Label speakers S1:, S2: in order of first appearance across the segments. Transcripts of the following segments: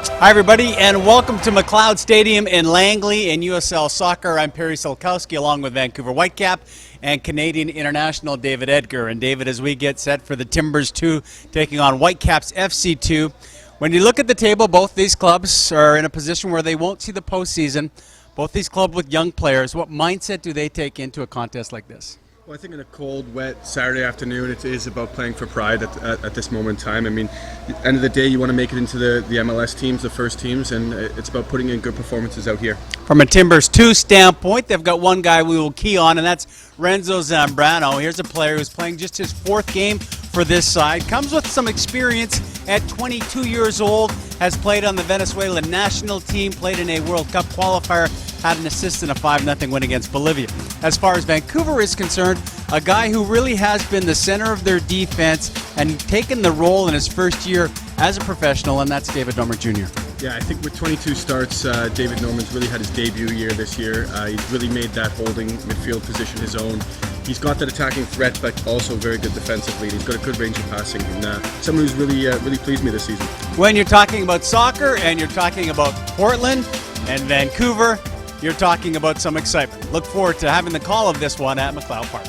S1: Hi, everybody, and welcome to McLeod Stadium in Langley in USL Soccer. I'm Perry Solkowski, along with Vancouver Whitecap and Canadian international David Edgar. And David, as we get set for the Timbers 2 taking on Whitecaps FC 2, when you look at the table, both these clubs are in a position where they won't see the postseason. Both these clubs with young players. What mindset do they take into a contest like this?
S2: Well, I think in a cold, wet Saturday afternoon, it is about playing for pride at this moment in time. I mean, at the end of the day, you want to make it into the MLS teams, the first teams, and it's about putting in good performances out here.
S1: From a Timbers 2 standpoint, they've got one guy we will key on, and that's Renzo Zambrano. Here's a player who's playing just his fourth game for this side. Comes with some experience at 22 years old, has played on the Venezuelan national team, played in a World Cup qualifier, had an assist in a 5-0 win against Bolivia. As far as Vancouver is concerned, a guy who really has been the center of their defense and taken the role in his first year as a professional, and that's David Dahmer Jr.
S2: Yeah, I think with 22 starts, David Norman's really had his debut year this year. He's really made that holding midfield position his own. He's got that attacking threat, but also very good defensively. He's got a good range of passing, and someone who's really pleased me this season.
S1: When you're talking about soccer and you're talking about Portland and Vancouver, you're talking about some excitement. Look forward to having the call of this one at McLeod Park.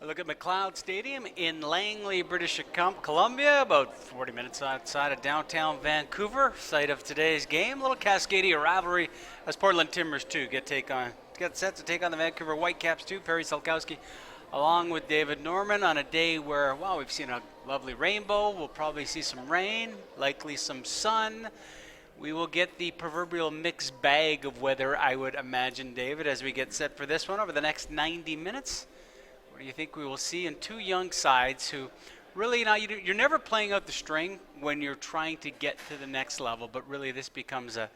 S1: Look at McLeod Stadium in Langley, British Columbia, about 40 minutes outside of downtown Vancouver, site of today's game. A little Cascadia rivalry as Portland Timbers 2 get set to take on the Vancouver Whitecaps 2. Perry Solkowski along with David Norman on a day where, well, we've seen a lovely rainbow. We'll probably see some rain, likely some sun. We will get the proverbial mixed bag of weather, I would imagine, David, as we get set for this one over the next 90 minutes. What do you think we will see in two young sides who really, you're never playing out the string when you're trying to get to the next level, but really this becomes a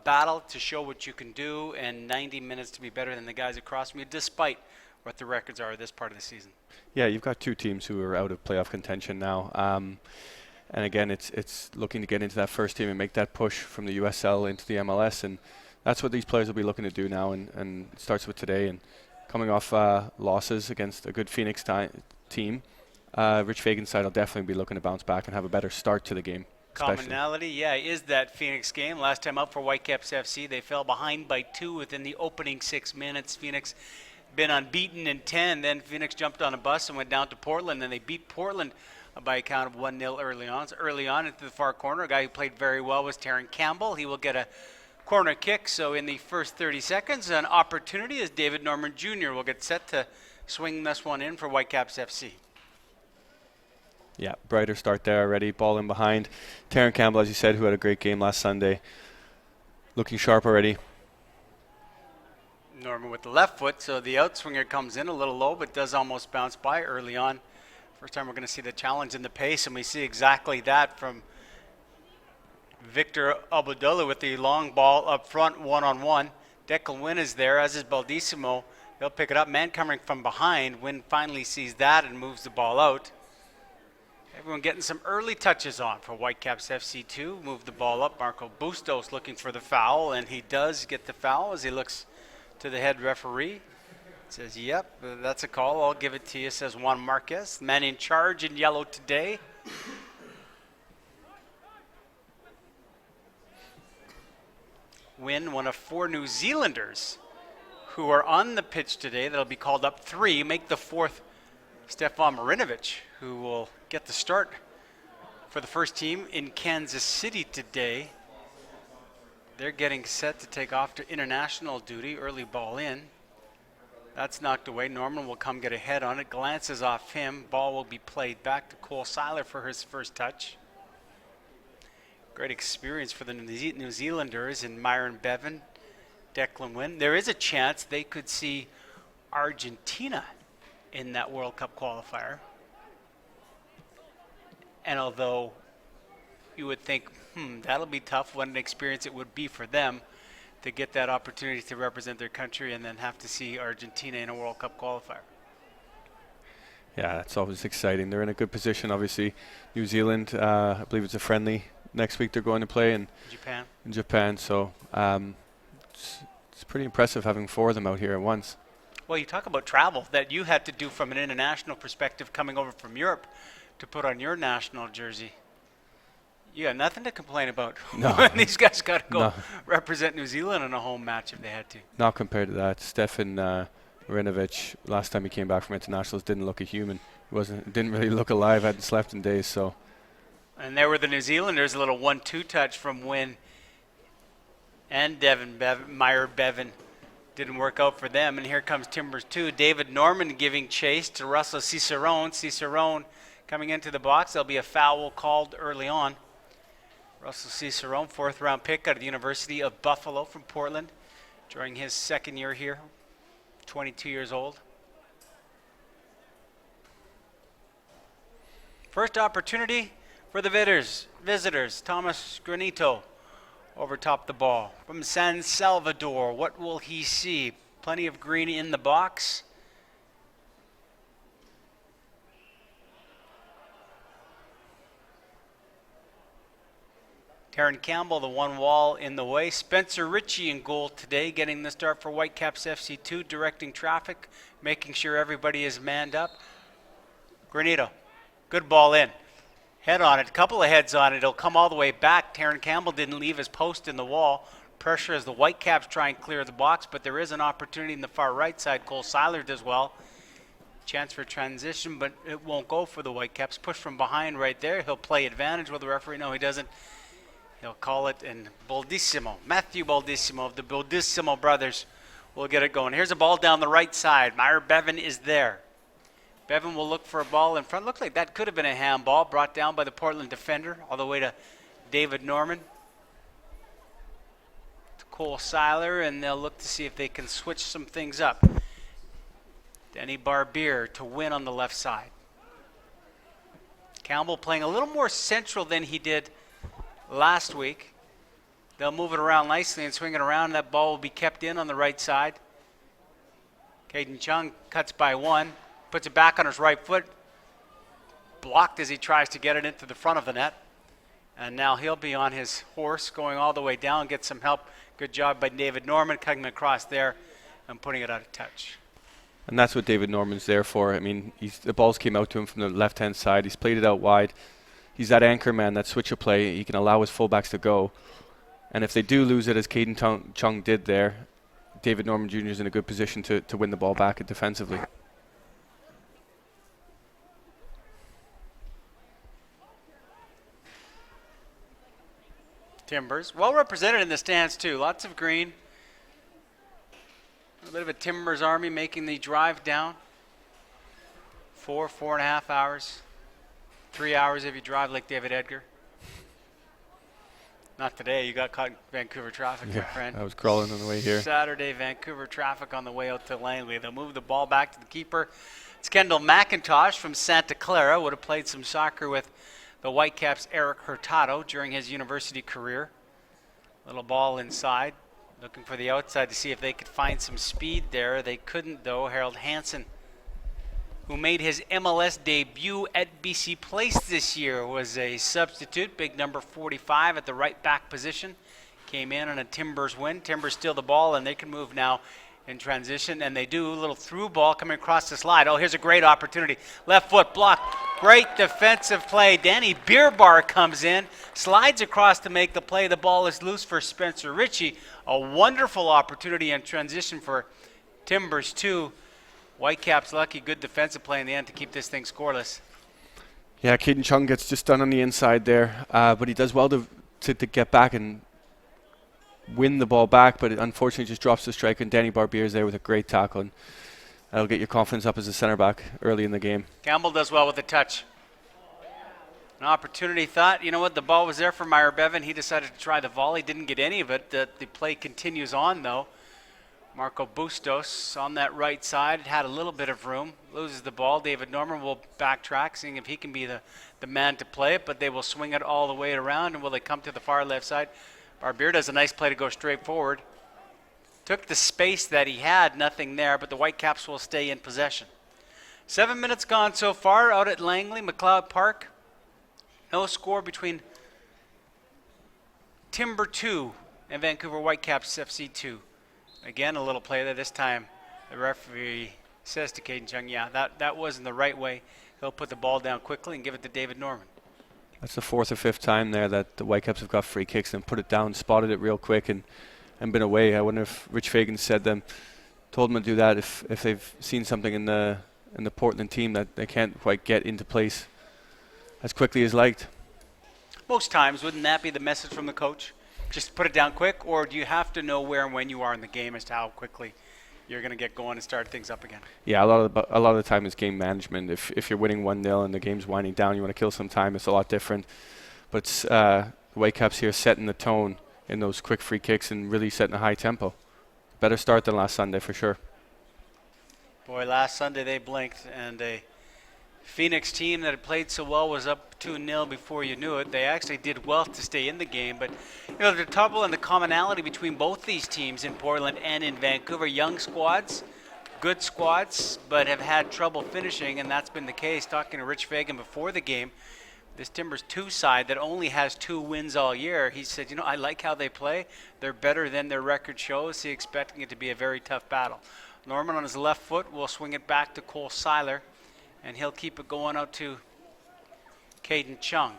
S1: battle to show what you can do and 90 minutes to be better than the guys across from you, despite what the records are this part of the season.
S3: Yeah, you've got two teams who are out of playoff contention now. And again, it's looking to get into that first team and make that push from the USL into the MLS, and that's what these players will be looking to do now, and it starts with today. And coming off losses against a good Phoenix team, Rich Fagan's side will definitely be looking to bounce back and have a better start to the game.
S1: Commonality, yeah, is that Phoenix game. Last time out for Whitecaps FC, they fell behind by 2 within the opening 6 minutes. Phoenix been unbeaten in 10, then Phoenix jumped on a bus and went down to Portland, and they beat Portland by a count of 1-0 early on. So early on into the far corner, a guy who played very well was Taryn Campbell. He will get a corner kick, so in the first 30 seconds, an opportunity as David Norman Jr. will get set to swing this one in for Whitecaps FC.
S3: Yeah, brighter start there already, ball in behind. Taryn Campbell, as you said, who had a great game last Sunday, looking sharp already.
S1: Norman with the left foot, so the outswinger comes in a little low, but does almost bounce by early on. First time we're going to see the challenge in the pace, and we see exactly that from Victor Abdullah with the long ball up front, one-on-one. Declan Wynn is there, as is Baldissimo. They'll pick it up. Man coming from behind. Wynn finally sees that and moves the ball out. Everyone getting some early touches on for Whitecaps FC2. Move the ball up. Marco Bustos looking for the foul, and he does get the foul as he looks to the head referee. Says, yep, that's a call. I'll give it to you, says Juan Marquez. Man in charge in yellow today. Win, one of 4 New Zealanders who are on the pitch today. That'll be called up 3. Make the 4th Stefan Marinovic, who will get the start for the first team in Kansas City today. They're getting set to take off to international duty. Early ball in. That's knocked away. Norman will come get a head on it. Glances off him. Ball will be played back to Cole Seiler for his first touch. Great experience for the New Zealanders in Myron Bevan, Declan Wynn. There is a chance they could see Argentina in that World Cup qualifier. And although you would think, that'll be tough. What an experience it would be for them to get that opportunity to represent their country and then have to see Argentina in a World Cup qualifier.
S3: Yeah, that's always exciting. They're in a good position, obviously. New Zealand, I believe it's a friendly next week they're going to play in Japan. So it's pretty impressive having 4 of them out here at once.
S1: Well, you talk about travel that you had to do from an international perspective coming over from Europe to put on your national jersey. You got nothing to complain about.
S3: No.
S1: These guys got to go represent New Zealand in a home match if they had to.
S3: Not compared to that. Stefan Marinovic, last time he came back from internationals, didn't look a human. Didn't really look alive, hadn't slept in days. So.
S1: And there were the New Zealanders, a little 1-2 touch from Wynn and Meyer Bevan. Didn't work out for them. And here comes Timbers 2. David Norman giving chase to Russell Cicerone. Cicerone coming into the box. There'll be a foul called early on. Russell Cicerone, 4th round pick out of the University of Buffalo from Portland during his 2nd year here, 22 years old. First opportunity for the visitors. Thomas Granito over top the ball from San Salvador. What will he see? Plenty of green in the box. Taryn Campbell, the one wall in the way. Spencer Ritchie in goal today, getting the start for Whitecaps FC2, directing traffic, making sure everybody is manned up. Granito, good ball in. Head on it, a couple of heads on it. It'll come all the way back. Taryn Campbell didn't leave his post in the wall. Pressure as the Whitecaps try and clear the box, but there is an opportunity in the far right side. Cole Seiler does well. Chance for transition, but it won't go for the Whitecaps. Push from behind right there. He'll play advantage. Will the referee? No, he doesn't. He'll call it, and Baldissimo, Matthew Baldissimo of the Baldissimo brothers will get it going. Here's a ball down the right side. Meyer Bevan is there. Bevan will look for a ball in front. Looks like that could have been a handball brought down by the Portland defender all the way to David Norman. To Cole Seiler, and they'll look to see if they can switch some things up. Denny Barbier to win on the left side. Campbell playing a little more central than he did last week. They'll move it around nicely and swing it around. That ball will be kept in on the right side. Caden Chung cuts by 1, puts it back on his right foot. Blocked as he tries to get it into the front of the net. And now he'll be on his horse going all the way down, get some help. Good job by David Norman cutting across there and putting it out of touch.
S3: And that's what David Norman's there for. I mean, the balls came out to him from the left-hand side. He's played it out wide. He's that anchor man, that switcher play. He can allow his fullbacks to go. And if they do lose it, as Caden Chung did there, David Norman Jr. is in a good position to win the ball back defensively.
S1: Timbers, well represented in the stands too. Lots of green. A bit of a Timbers army making the drive down. 4.5 hours. 3 hours if you drive like David Edgar. Not today. You got caught in Vancouver traffic, my friend.
S3: I was crawling on the way here.
S1: Saturday, Vancouver traffic on the way out to Langley. They'll move the ball back to the keeper. It's Kendall McIntosh from Santa Clara. Would have played some soccer with the Whitecaps' Eric Hurtado during his university career. Little ball inside. Looking for the outside to see if they could find some speed there. They couldn't, though. Harold Hansen, who made his MLS debut at BC Place this year, was a substitute, big number 45 at the right back position. Came in on a Timbers win. Timbers steal the ball, and they can move now in transition, and they do. A little through ball coming across the slide. Oh, here's a great opportunity. Left foot blocked. Great defensive play. Danny Beerbar comes in, slides across to make the play. The ball is loose for Spencer Ritchie. A wonderful opportunity in transition for Timbers 2. Whitecaps lucky, good defensive play in the end to keep this thing scoreless.
S3: Yeah, Caden Chung gets just done on the inside there, but he does well to get back and win the ball back, but it unfortunately just drops the strike, and Danny Barbier is there with a great tackle, and that'll get your confidence up as a center back early in the game.
S1: Campbell does well with the touch. An opportunity thought, you know what, the ball was there for Meyer Bevan. He decided to try the volley, didn't get any of it. The play continues on, though. Marco Bustos on that right side had a little bit of room, loses the ball. David Norman will backtrack, seeing if he can be the man to play it, but they will swing it all the way around, and will they come to the far left side? Barbier does a nice play to go straight forward. Took the space that he had, nothing there, but the Whitecaps will stay in possession. 7 minutes gone so far out at Langley, McLeod Park. No score between Timber 2 and Vancouver Whitecaps FC 2. Again, a little play there. This time, the referee says to Caden Chung, yeah, that wasn't the right way. He'll put the ball down quickly and give it to David Norman.
S3: That's the fourth or fifth time there that the Whitecaps have got free kicks and put it down, spotted it real quick, and been away. I wonder if Rich Fagan told them to do that if they've seen something in the Portland team that they can't quite get into place as quickly as liked.
S1: Most times, wouldn't that be the message from the coach? Just put it down quick, or do you have to know where and when you are in the game as to how quickly you're going to get going and start things up again?
S3: Yeah, a lot of the time it's game management. If you're winning 1-0 and the game's winding down, you want to kill some time. It's a lot different. But the Whitecaps here setting the tone in those quick free kicks and really setting a high tempo. Better start than last Sunday for sure.
S1: Boy, last Sunday they blinked, and a Phoenix team that had played so well was up 2-0 before you knew it. They actually did well to stay in the game, but the trouble and the commonality between both these teams in Portland and in Vancouver, young squads, good squads, but have had trouble finishing, and that's been the case. Talking to Rich Fagan before the game, this Timbers 2 side that only has 2 wins all year, he said, I like how they play. They're better than their record shows. He's expecting it to be a very tough battle. Norman on his left foot will swing it back to Cole Seiler, and he'll keep it going out to Caden Chung.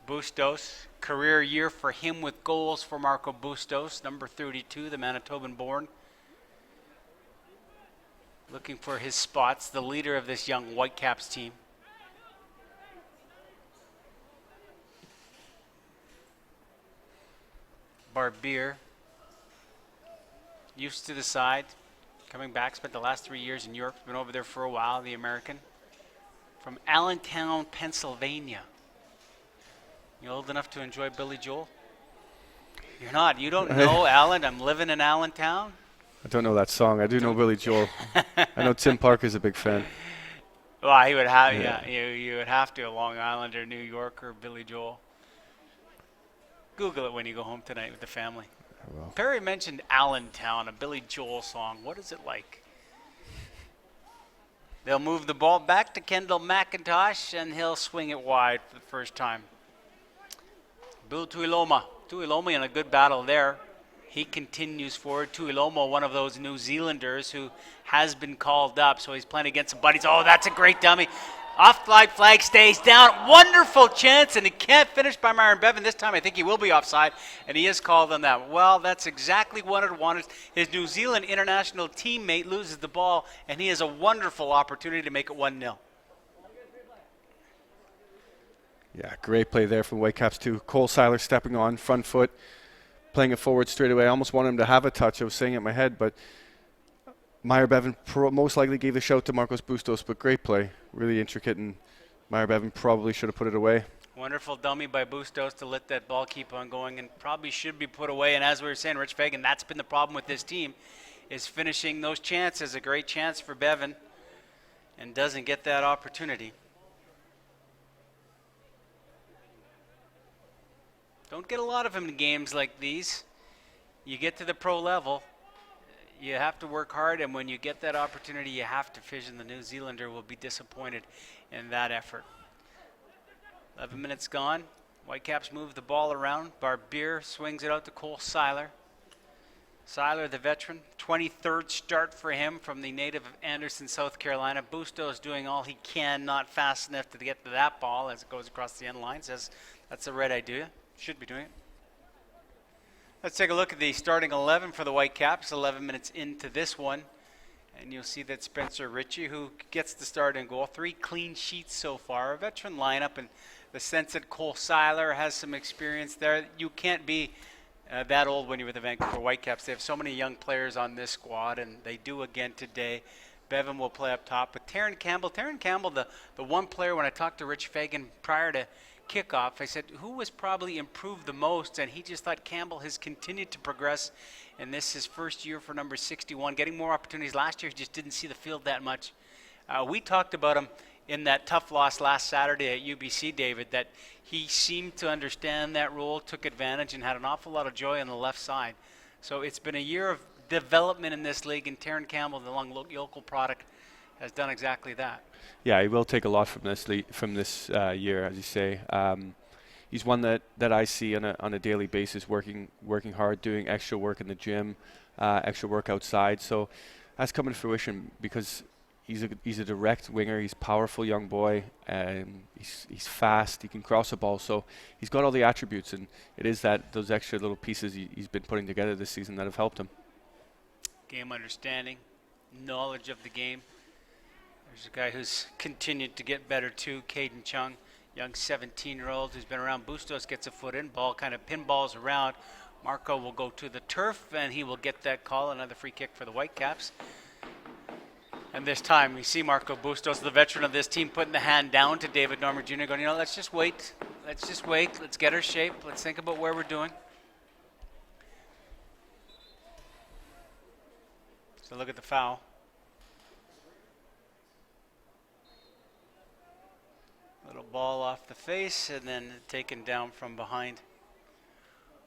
S1: Bustos, career year for him with goals for Marco Bustos, number 32, the Manitoban born. Looking for his spots, the leader of this young Whitecaps team. Barbier, used to the side, coming back, spent the last 3 years in Europe, been over there for a while, the American. From Allentown, Pennsylvania. You old enough to enjoy Billy Joel? You're not. You don't know Allen? I'm living in Allentown?
S3: I don't know that song. I do know Billy Joel. I know Tim Parker's a big fan.
S1: Well, he would have, you would have to, a Long Islander, New Yorker, Billy Joel. Google it when you go home tonight with the family. Perry mentioned Allentown, a Billy Joel song. What is it like? They'll move the ball back to Kendall McIntosh, and he'll swing it wide for the first time. Bill Tuiloma. Tuiloma in a good battle there. He continues forward. Tuiloma, one of those New Zealanders who has been called up, so he's playing against some buddies. Oh, that's a great dummy. Offside flag stays down. Wonderful chance, and he can't finish by Myron Bevan. This time I think he will be offside, and he is called on that. Well, that's exactly what it wanted. His New Zealand international teammate loses the ball, and he has a wonderful opportunity to make it 1-0.
S3: Yeah, great play there from Whitecaps too. Cole Seiler stepping on, front foot, playing it forward straight away. I almost wanted him to have a touch. I was saying it in my head, but Meyer Bevan most likely gave the shout to Marcos Bustos, but great play. Really intricate, and Meyer Bevan probably should have put it away.
S1: Wonderful dummy by Bustos to let that ball keep on going, and probably should be put away. And as we were saying, Rich Fagan, that's been the problem with this team, is finishing those chances. A great chance for Bevan, and doesn't get that opportunity. Don't get a lot of them in games like these. You get to the pro level, you have to work hard, and when you get that opportunity, you have to fish, and the New Zealander will be disappointed in that effort. 11 minutes gone. Whitecaps move the ball around. Barbier swings it out to Cole Seiler. Seiler, the veteran, 23rd start for him from the native of Anderson, South Carolina. Bustos doing all he can, not fast enough to get to that ball as it goes across the end line. Says that's the right idea. Should be doing it. Let's take a look at the starting 11 for the Whitecaps. 11 minutes into this one. And you'll see that Spencer Ritchie, who gets the start and goal. 3 clean sheets so far. A veteran lineup, and the sense that Cole Seiler has some experience there. You can't be that old when you're with the Vancouver Whitecaps. They have so many young players on this squad, and they do again today. Bevan will play up top with Taryn Campbell. Taryn Campbell, the one player, when I talked to Rich Fagan prior to kickoff, I said, who was probably improved the most? And he just thought Campbell has continued to progress. And this is his first year for number 61, getting more opportunities. Last year, he just didn't see the field that much. We talked about him in that tough loss last Saturday at UBC, David, that he seemed to understand that role, took advantage, and had an awful lot of joy on the left side. So it's been a year of development in this league, and Taryn Campbell, the local product, has done exactly that.
S3: Yeah, he will take a lot from this year, as you say. He's one that I see on a daily basis, working hard, doing extra work in the gym, extra work outside. So that's coming to fruition because he's a direct winger. He's a powerful young boy. He's fast. He can cross the ball. So he's got all the attributes, and it is those extra little pieces he's been putting together this season that have helped him.
S1: Game understanding, knowledge of the game. There's a guy who's continued to get better too, Caden Chung, young 17-year-old who's been around. Bustos gets a foot in, ball kind of pinballs around. Marco will go to the turf, and he will get that call, another free kick for the Whitecaps. And this time we see Marco Bustos, the veteran of this team, putting the hand down to David Dahmer Jr., going, let's just wait. Let's get our shape. Let's think about where we're doing. So look at the foul. Little ball off the face and then taken down from behind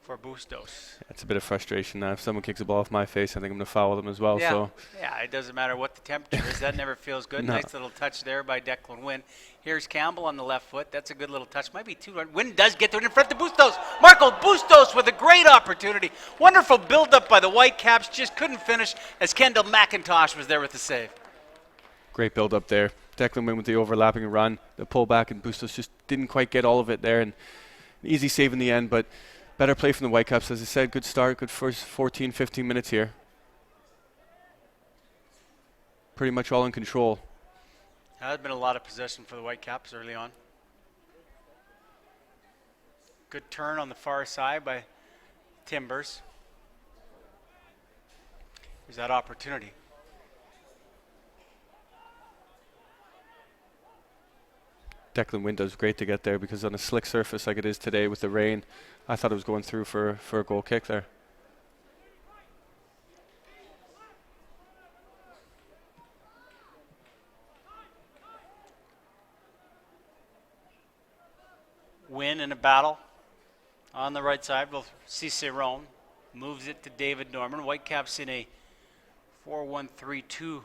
S1: for Bustos.
S3: It's a bit of frustration now. If someone kicks a ball off my face, I think I'm going to foul them as well.
S1: Yeah.
S3: So
S1: Yeah, it doesn't matter what the temperature is. That never feels good.
S3: No.
S1: Nice little touch there by Declan Wynn. Here's Campbell on the left foot. That's a good little touch. Might be two. Wynn does get to it in front of Bustos. Marco Bustos with a great opportunity. Wonderful build-up by the Whitecaps. Just couldn't finish as Kendall McIntosh was there with the save.
S3: great build up there. Declan Wynn with the overlapping run, the pullback, and Bustos just didn't quite get all of it there. And an easy save in the end, but better play from the Whitecaps. As I said, good start, good first 14, 15 minutes here. Pretty much all in control.
S1: There's been a lot of possession for the Whitecaps early on. Good turn on the far side by Timbers. There's that opportunity.
S3: Declan Wynn does great to get there, because on a slick surface like it is today with the rain, I thought it was going through for a goal kick there.
S1: Win in a battle on the right side. Well, Cicerone moves it to David Norman. Whitecaps in a 4-1-3-2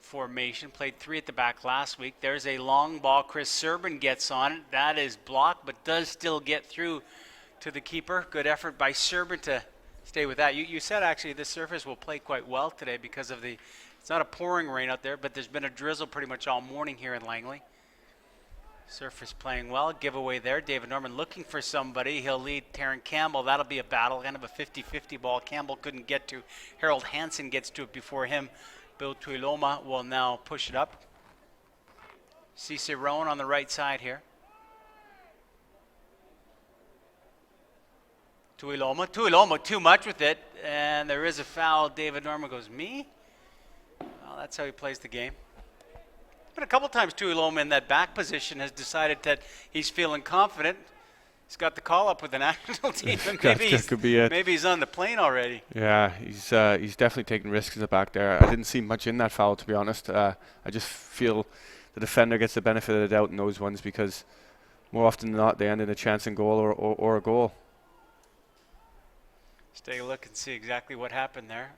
S1: formation. Played 3 at the back last week. There's a long ball. Chris Serban gets on it. That is blocked, but does still get through to the keeper. Good effort by Serban to stay with that. You said actually this surface will play quite well today because of it's not a pouring rain out there, but there's been a drizzle pretty much all morning here in Langley. Surface playing well. Giveaway there. David Norman looking for somebody. He'll lead Taryn Campbell. That'll be a battle. Kind of a 50-50 ball. Campbell couldn't get to. Harold Hansen gets to it before him. Bill Tuiloma will now push it up. Cicerone on the right side here. Tuiloma too much with it. And there is a foul. David Norman goes, me? Well, that's how he plays the game. But a couple times Tuiloma in that back position has decided that he's feeling confident. He's got the call up with the national team. And maybe he's on the plane already.
S3: Yeah, he's definitely taking risks in the back there. I didn't see much in that foul, to be honest. I just feel the defender gets the benefit of the doubt in those ones, because more often than not they end in a chance in goal or a goal.
S1: Let's take a look and see exactly what happened there.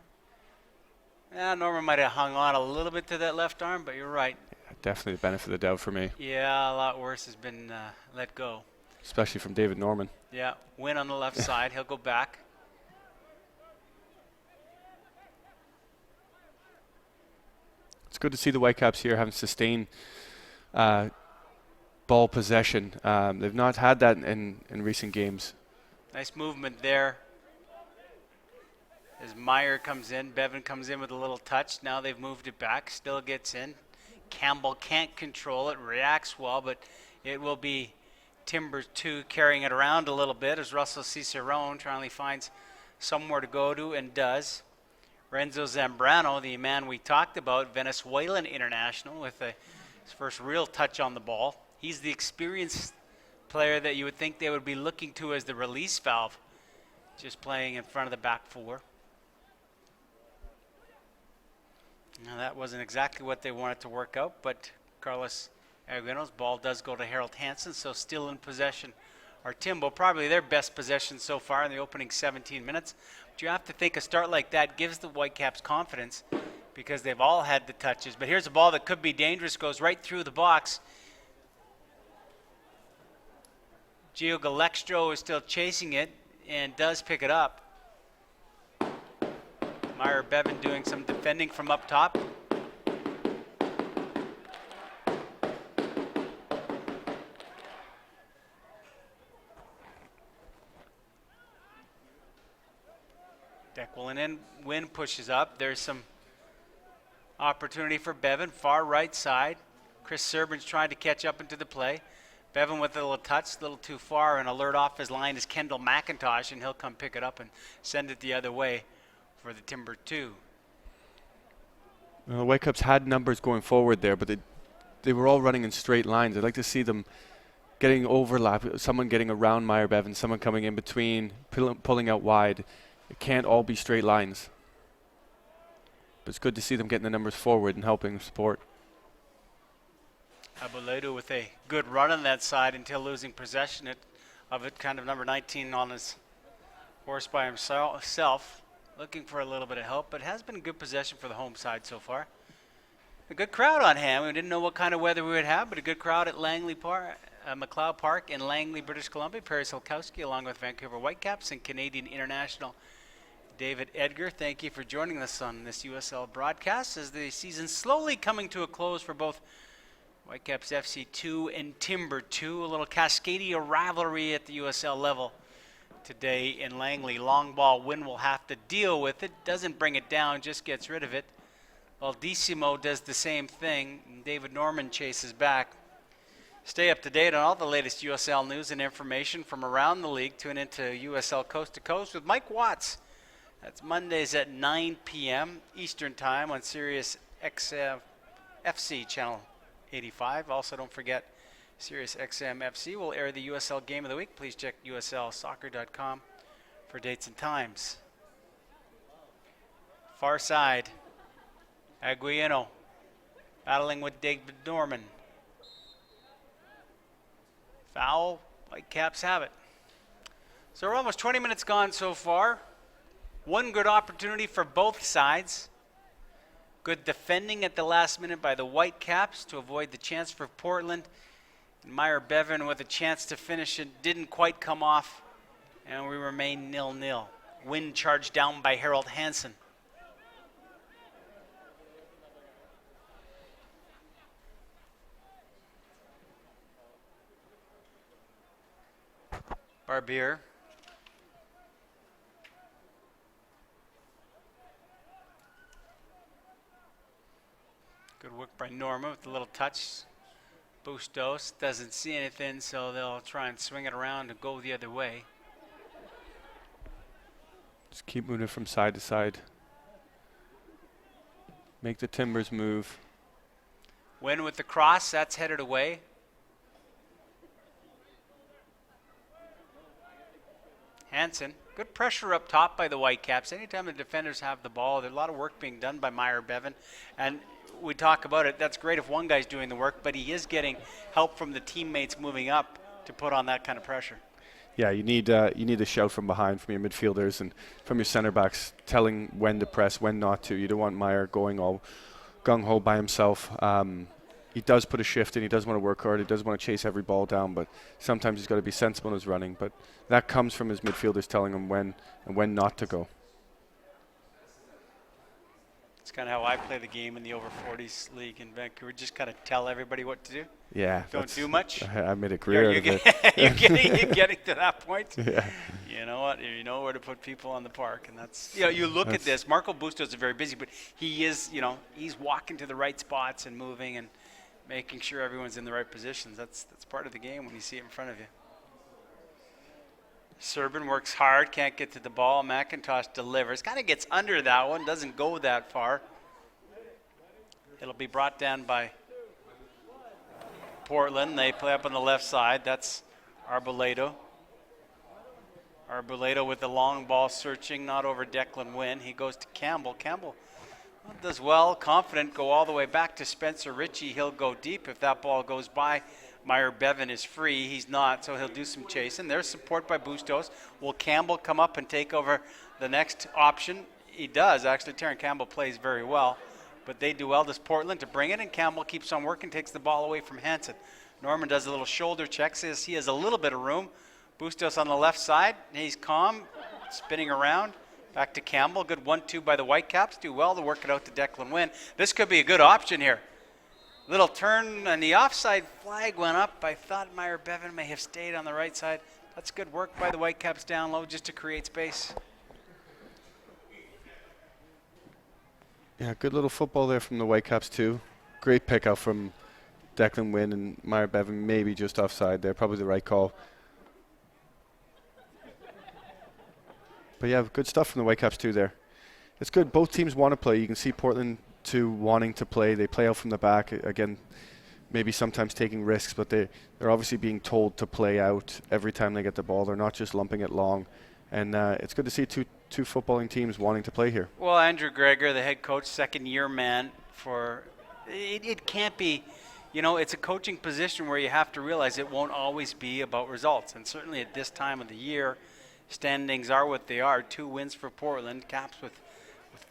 S1: Yeah, Norman might have hung on a little bit to that left arm, but you're right.
S3: Yeah, definitely the benefit of the doubt for me.
S1: Yeah, a lot worse has been let go.
S3: Especially from David Norman.
S1: Yeah, Win on the left side. He'll go back.
S3: It's good to see the Whitecaps here having sustained ball possession. They've not had that in recent games.
S1: Nice movement there. As Meyer comes in, Bevan comes in with a little touch. Now they've moved it back. Still gets in. Campbell can't control it. Reacts well, but it will be Timbers 2 carrying it around a little bit as Russell Cicerone finally finds somewhere to go to and does. Renzo Zambrano, the man we talked about, Venezuelan international, with his first real touch on the ball. He's the experienced player that you would think they would be looking to as the release valve, just playing in front of the back four. Now that wasn't exactly what they wanted to work out, but Carlos Arguino's ball does go to Harold Hansen, so still in possession are Timbo, probably their best possession so far in the opening 17 minutes. But you have to think a start like that gives the Whitecaps confidence because they've all had the touches. But here's a ball that could be dangerous, goes right through the box. Gio Galextro is still chasing it and does pick it up. Meyer Bevan doing some defending from up top. Declan in, Wynn pushes up. There's some opportunity for Bevan, far right side. Chris Serban's trying to catch up into the play. Bevan with a little touch, a little too far, and alert off his line is Kendall McIntosh, and he'll come pick it up and send it the other way for the Timber 2.
S3: Well, the Whitecaps had numbers going forward there, but they were all running in straight lines. I'd like to see them getting overlap, someone getting around Meyer Bevan, someone coming in between, pulling out wide. It can't all be straight lines. But it's good to see them getting the numbers forward and helping support.
S1: Aboledo with a good run on that side until losing possession of it, kind of number 19 on his horse by himself. Looking for a little bit of help, but has been good possession for the home side so far. A good crowd on hand. We didn't know what kind of weather we would have, but a good crowd at Langley Park, McLeod Park in Langley, British Columbia. Paris Hilkowski along with Vancouver Whitecaps and Canadian international David Edgar. Thank you for joining us on this USL broadcast as the season's slowly coming to a close for both Whitecaps FC 2 and Timber 2. A little Cascadia rivalry at the USL level today in Langley. Long ball, Wynn will have to deal with it. Doesn't bring it down, just gets rid of it. Well, Decimo does the same thing. And David Norman chases back. Stay up to date on all the latest USL news and information from around the league. Tune into USL Coast to Coast with Mike Watts. That's Mondays at 9 p.m. Eastern Time on Sirius XM FC Channel 85. Also, don't forget, Sirius XM FC will air the USL Game of the Week. Please check uslsoccer.com for dates and times. Far side, Aguino battling with David Norman. Foul, Whitecaps have it. So we're almost 20 minutes gone so far. One good opportunity for both sides. Good defending at the last minute by the Whitecaps to avoid the chance for Portland. And Meyer Bevan with a chance to finish it didn't quite come off, and we remain 0-0. Win charged down by Harold Hansen. Barbier. Good work by Norma with a little touch. Bustos doesn't see anything, so they'll try and swing it around and go the other way.
S3: Just keep moving from side to side. Make the Timbers move.
S1: Win with the cross, that's headed away. Hansen, good pressure up top by the Whitecaps. Anytime the defenders have the ball, there's a lot of work being done by Meyer Bevan. And we talk about it, that's great if one guy's doing the work, but he is getting help from the teammates moving up to put on that kind of pressure.
S3: Yeah, you need a shout from behind from your midfielders and from your center backs, telling when to press, when not to. You don't want Meyer going all gung-ho by himself. He does put a shift in. He does want to work hard. He does want to chase every ball down, but sometimes he's got to be sensible in his running. But that comes from his midfielders telling him when and when not to go.
S1: It's kind of how I play the game in the over 40s league in Vancouver. Just kind of tell everybody what to do.
S3: Yeah.
S1: Don't do much.
S3: I made a career of it.
S1: You're getting to that point.
S3: Yeah.
S1: You know what? You know where to put people on the park, and that's you look at this. Marco Bustos is very busy, but he is he's walking to the right spots and moving and making sure everyone's in the right positions. That's part of the game when you see it in front of you. Serban works hard, can't get to the ball. McIntosh delivers. Kind of gets under that one, doesn't go that far. It'll be brought down by Portland. They play up on the left side. That's Arboleda. Arboleda with the long ball searching, not over Declan Wynn. He goes to Campbell. Campbell does well, confident, go all the way back to Spencer Ritchie. He'll go deep if that ball goes by. Meyer Bevan is free. He's not, so he'll do some chasing. There's support by Bustos. Will Campbell come up and take over the next option? He does. Actually, Terran Campbell plays very well, but they do well. Does Portland to bring it, and Campbell keeps on working, takes the ball away from Hansen. Norman does a little shoulder check, says he has a little bit of room. Bustos on the left side. He's calm, spinning around. Back to Campbell. Good 1-2 by the Whitecaps. Do well to work it out to Declan Wynn. This could be a good option here. Little turn, and the offside flag went up. I thought Meyer Bevan may have stayed on the right side. That's good work by the Whitecaps down low just to create space.
S3: Yeah, good little football there from the Whitecaps too. Great pick out from Declan Wynn, and Meyer Bevan maybe just offside there. Probably the right call. But yeah, good stuff from the Whitecaps too there. It's good. Both teams want to play. You can see Portland too wanting to play. They play out from the back. Again, maybe sometimes taking risks, but they're obviously being told to play out every time they get the ball. They're not just lumping it long. And it's good to see two footballing teams wanting to play here.
S1: Well, Andrew Gregor, the head coach, second-year man for it can't be, it's a coaching position where you have to realize it won't always be about results. And certainly at this time of the year, standings are what they are. 2 wins for Portland, Caps with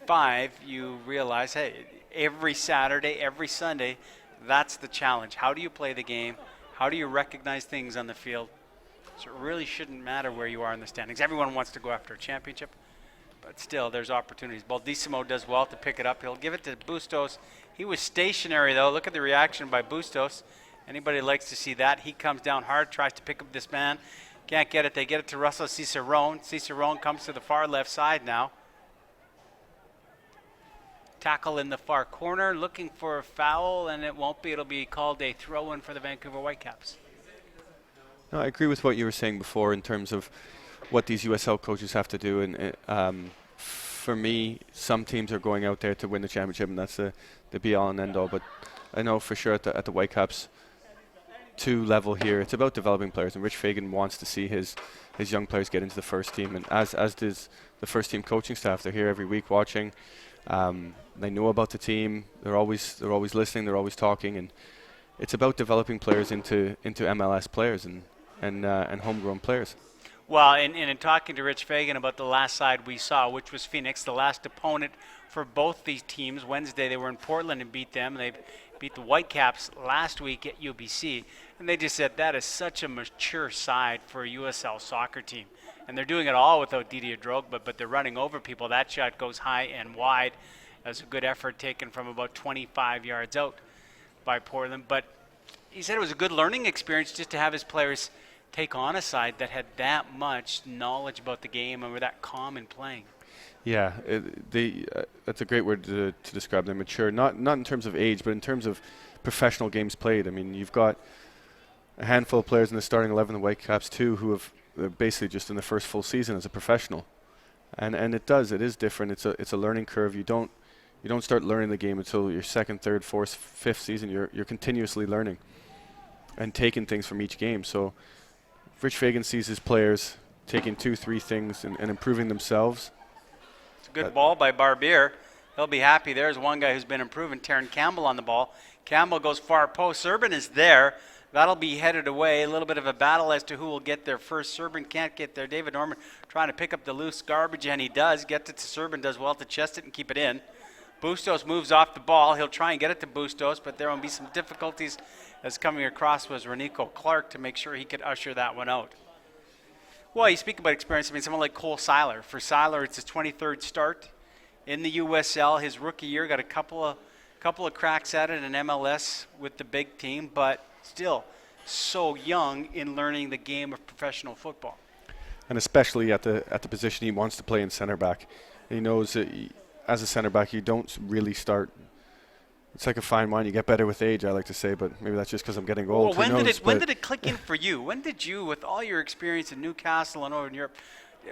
S1: 5. You realize, hey, every Saturday, every Sunday, that's the challenge. How do you play the game? How do you recognize things on the field? So it really shouldn't matter where you are in the standings. Everyone wants to go after a championship, but still, there's opportunities. Baldissimo does well to pick it up. He'll give it to Bustos. He was stationary, though. Look at the reaction by Bustos. Anybody likes to see that. He comes down hard, tries to pick up this man. Can't get it. They get it to Russell Cicerone. Cicerone comes to the far left side now. Tackle in the far corner, looking for a foul, and it won't be. It'll be called a throw-in for the Vancouver Whitecaps.
S3: No, I agree with what you were saying before in terms of what these USL coaches have to do. And for me, some teams are going out there to win the championship, and that's the be-all and end-all. But I know for sure at the Whitecaps 2 level here, it's about developing players, and Rich Fagan wants to see his young players get into the first team, and as does the first team coaching staff. They're here every week watching. They know about the team. They're always listening. They're always talking, and it's about developing players into MLS players and homegrown players.
S1: Well, and in talking to Rich Fagan about the last side we saw, which was Phoenix, the last opponent for both these teams. Wednesday they were in Portland and beat them. They beat the Whitecaps last week at UBC, and they just said that is such a mature side for a USL soccer team. And they're doing it all without Didier Drogba, but they're running over people. That shot goes high and wide. That's a good effort taken from about 25 yards out by Portland. But he said it was a good learning experience just to have his players take on a side that had that much knowledge about the game and were that calm in playing.
S3: Yeah, that's a great word to describe them. Mature, not in terms of age, but in terms of professional games played. I mean, you've got a handful of players in the starting 11, the Whitecaps too, who have basically just in the first full season as a professional, and it is different. It's a learning curve. You don't start learning the game until your second, third, fourth, fifth season. You're continuously learning and taking things from each game. So Rich Fagan sees his players taking 2-3 things and improving themselves.
S1: It's a good ball by Barbier. He'll be happy. There's one guy who's been improving, Terran Campbell on the ball. Campbell goes far post. Serban is there. That'll be headed away. A little bit of a battle as to who will get there first. Serban can't get there. David Norman trying to pick up the loose garbage, and he does. Gets it to Serban, does well to chest it and keep it in. Bustos moves off the ball. He'll try and get it to Bustos, but there will be some difficulties as coming across was Renico Clark to make sure he could usher that one out. Well, you speak about experience. I mean, someone like Cole Seiler. For Seiler, it's his 23rd start in the USL. His rookie year got a couple of cracks at it in MLS with the big team, but still so young in learning the game of professional football.
S3: And especially at the position he wants to play in center back. He knows that as a center back, you don't really start It's like a fine wine. You get better with age, I like to say, but maybe that's just because I'm getting old.
S1: Well, when did it click in for you? When did you, with all your experience in Newcastle and over in Europe,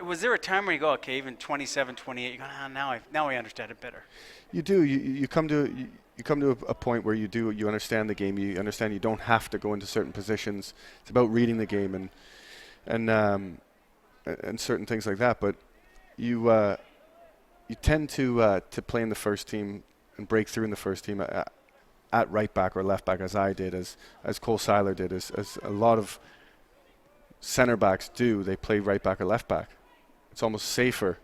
S1: was there a time where you go, okay, even 27, 28, you go, now I understand it better?
S3: You do. You come to a point where you understand the game. You understand you don't have to go into certain positions. It's about reading the game and certain things like that. But you tend to play in the first team and break through in the first team at right back or left back, as I did, as Cole Seiler did, as a lot of center backs do. They play right back or left back. It's almost safer.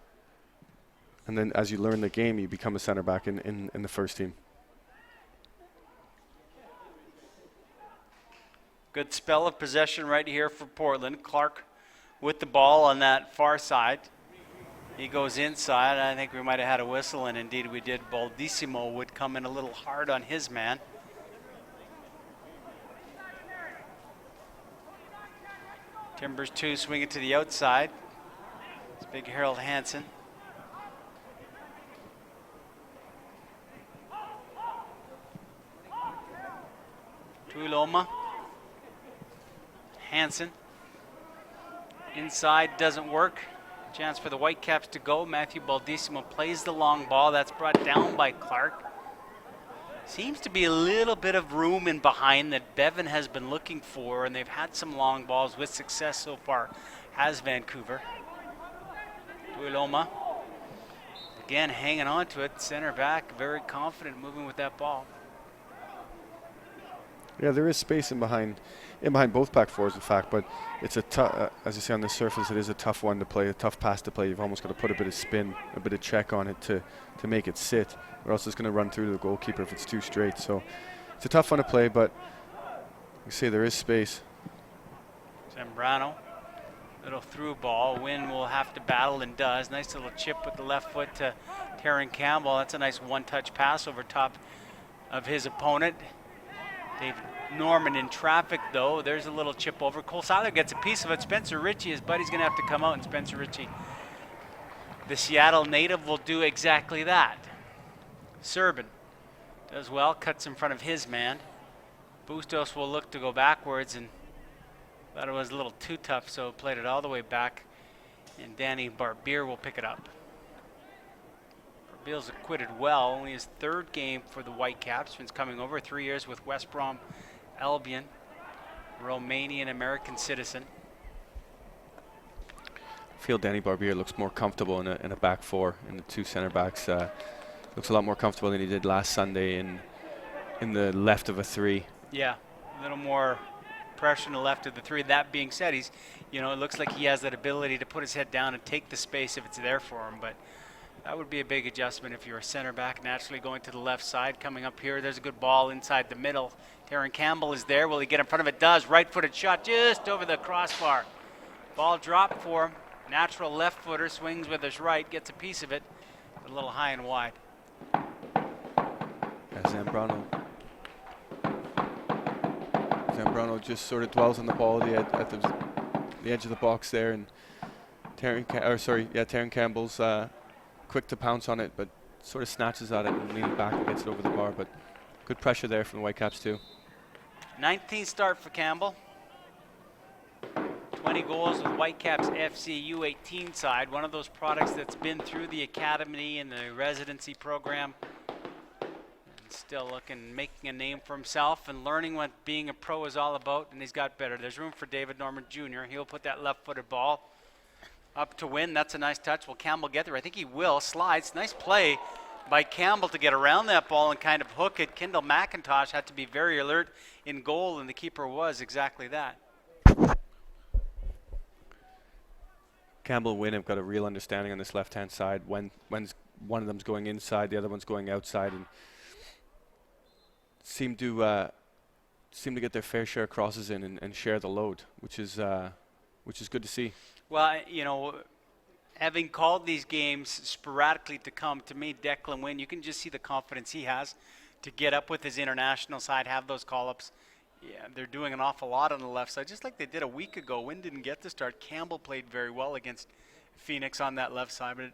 S3: And then as you learn the game, you become a center back in the first team.
S1: Good spell of possession right here for Portland. Clark with the ball on that far side. He goes inside. I think we might have had a whistle, and indeed we did. Baldissimo would come in a little hard on his man. Timbers 2 swinging to the outside. It's big Harold Hansen. Tuiloma. Hansen. Inside doesn't work. Chance for the Whitecaps to go. Matthew Baldissimo plays the long ball. That's brought down by Clark. Seems to be a little bit of room in behind that Bevan has been looking for, and they've had some long balls with success so far, has Vancouver. Tuiloma. Again, hanging on to it. Center back, very confident moving with that ball.
S3: Yeah, there is space in behind both back fours, in fact, but it's a tough, as you say on the surface, it is a tough one to play, a tough pass to play. You've almost got to put a bit of spin, a bit of check on it to make it sit, or else it's going to run through to the goalkeeper if it's too straight. So it's a tough one to play, but you see there is space.
S1: Zambrano, little through ball. Wynn will have to battle and does. Nice little chip with the left foot to Taron Campbell. That's a nice one-touch pass over top of his opponent. David Norman in traffic, though. There's a little chip over. Cole Seiler gets a piece of it. Spencer Ritchie, his buddy's going to have to come out, and Spencer Ritchie, the Seattle native, will do exactly that. Serban does well, cuts in front of his man. Bustos will look to go backwards, and thought it was a little too tough, so played it all the way back, and Danny Barbier will pick it up. Bill's acquitted well, only his third game for the Whitecaps since coming over, 3 years with West Brom Albion, Romanian-American citizen.
S3: I feel Danny Barbier looks more comfortable in a back four, in the two center backs. Looks a lot more comfortable than he did last Sunday in the left of a three.
S1: Yeah, a little more pressure in the left of the three. That being said, it looks like he has that ability to put his head down and take the space if it's there for him, but that would be a big adjustment if you're a center back naturally going to the left side. Coming up here, there's a good ball inside the middle. Taron Campbell is there. Will he get in front of it? Does. Right-footed shot just over the crossbar. Ball dropped for him. Natural left footer, swings with his right, gets a piece of it, a little high and wide.
S3: Zambrano just sort of dwells on the ball at the edge of the box there, and Taron Campbell's quick to pounce on it, but sort of snatches at it and leaning back and gets it over the bar. But good pressure there from the Whitecaps too. 19th
S1: start for Campbell. 20 goals with Whitecaps FC U18 side. One of those products that's been through the academy and the residency program. And still making a name for himself and learning what being a pro is all about. And he's got better. There's room for David Norman Jr. He'll put that left-footed ball up to Win. That's a nice touch. Will Campbell get there? I think he will. Slides. Nice play by Campbell to get around that ball and kind of hook it. Kendall McIntosh had to be very alert in goal, and the keeper was exactly that.
S3: Campbell and Win have got a real understanding on this left-hand side. When's one of them's going inside, the other one's going outside, and seem to get their fair share of crosses in and share the load, which is good to see.
S1: Well, having called these games sporadically to come, to me, Declan Wynn, you can just see the confidence he has to get up with his international side, have those call-ups. Yeah, they're doing an awful lot on the left side, just like they did a week ago. Wynn didn't get the start. Campbell played very well against Phoenix on that left side, but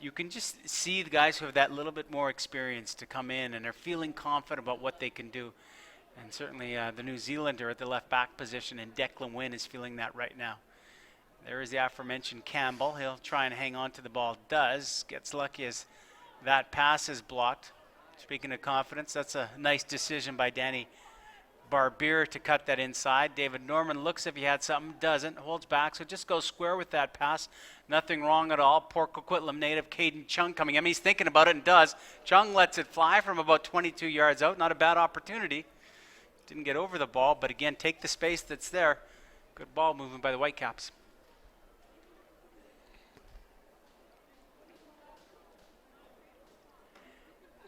S1: you can just see the guys who have that little bit more experience to come in and are feeling confident about what they can do. And certainly the New Zealander at the left back position in Declan Wynn is feeling that right now. There is the aforementioned Campbell. He'll try and hang on to the ball. Does. Gets lucky as that pass is blocked. Speaking of confidence, that's a nice decision by Danny Barbier to cut that inside. David Norman looks if he had something, doesn't, holds back, so just goes square with that pass. Nothing wrong at all. Port Coquitlam native Caden Chung coming in. He's thinking about it and does. Chung lets it fly from about 22 yards out. Not a bad opportunity. Didn't get over the ball, but again, take the space that's there. Good ball movement by the Whitecaps.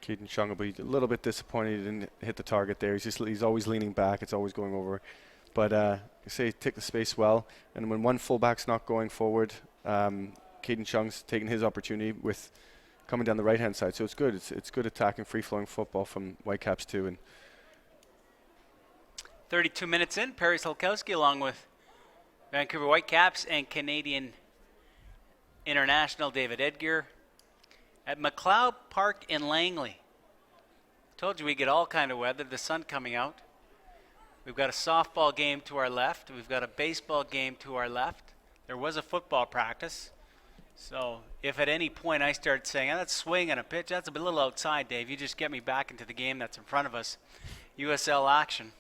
S3: Caden Chung will be a little bit disappointed he didn't hit the target there. He's always leaning back. It's always going over. But I say take the space well. And when one fullback's not going forward, Caden Chung's taking his opportunity with coming down the right-hand side. So it's good. It's good attacking, free-flowing football from Whitecaps too. And
S1: 32 minutes in, Perry Solkowski along with Vancouver Whitecaps and Canadian international David Edgar at McLeod Park in Langley. Told you we get all kind of weather, the sun coming out. We've got a softball game to our left. We've got a baseball game to our left. There was a football practice. So if at any point I start saying, that's swinging a pitch, that's a little outside, Dave. You just get me back into the game that's in front of us. USL action.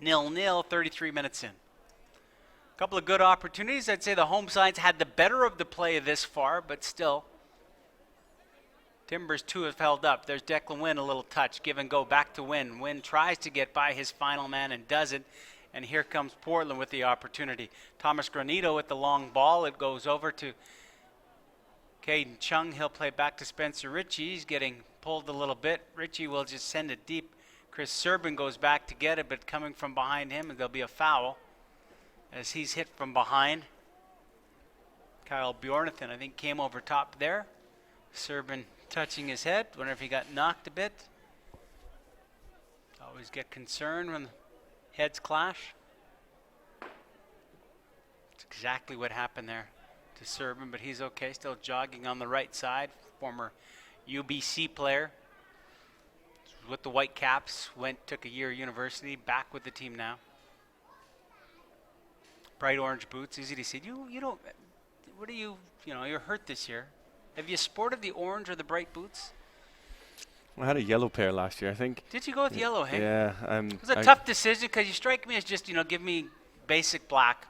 S1: 0-0, 33 minutes in. A couple of good opportunities. I'd say the home sides had the better of the play this far, but still. Timbers 2 have held up. There's Declan Wynn, a little touch. Give and go back to Wynn. Wynn tries to get by his final man and doesn't. And here comes Portland with the opportunity. Thomas Granito with the long ball. It goes over to Caden Chung. He'll play back to Spencer Ritchie. He's getting pulled a little bit. Ritchie will just send it deep. Chris Serban goes back to get it, but coming from behind him, and there'll be a foul as he's hit from behind. Kyle Bjornathan, I think, came over top there. Serban touching his head. Wonder if he got knocked a bit. Always get concerned when heads clash. That's exactly what happened there to Serban, but he's okay. Still jogging on the right side. Former UBC player. With the Whitecaps, took a year university, back with the team now. Bright orange boots, easy to see. You don't, what are you're hurt this year. Have you sported the orange or the bright boots?
S3: I had a yellow pair last year, I think.
S1: Did you go with yellow, hey?
S3: Yeah.
S1: It was a tough decision because you strike me as just, give me basic black,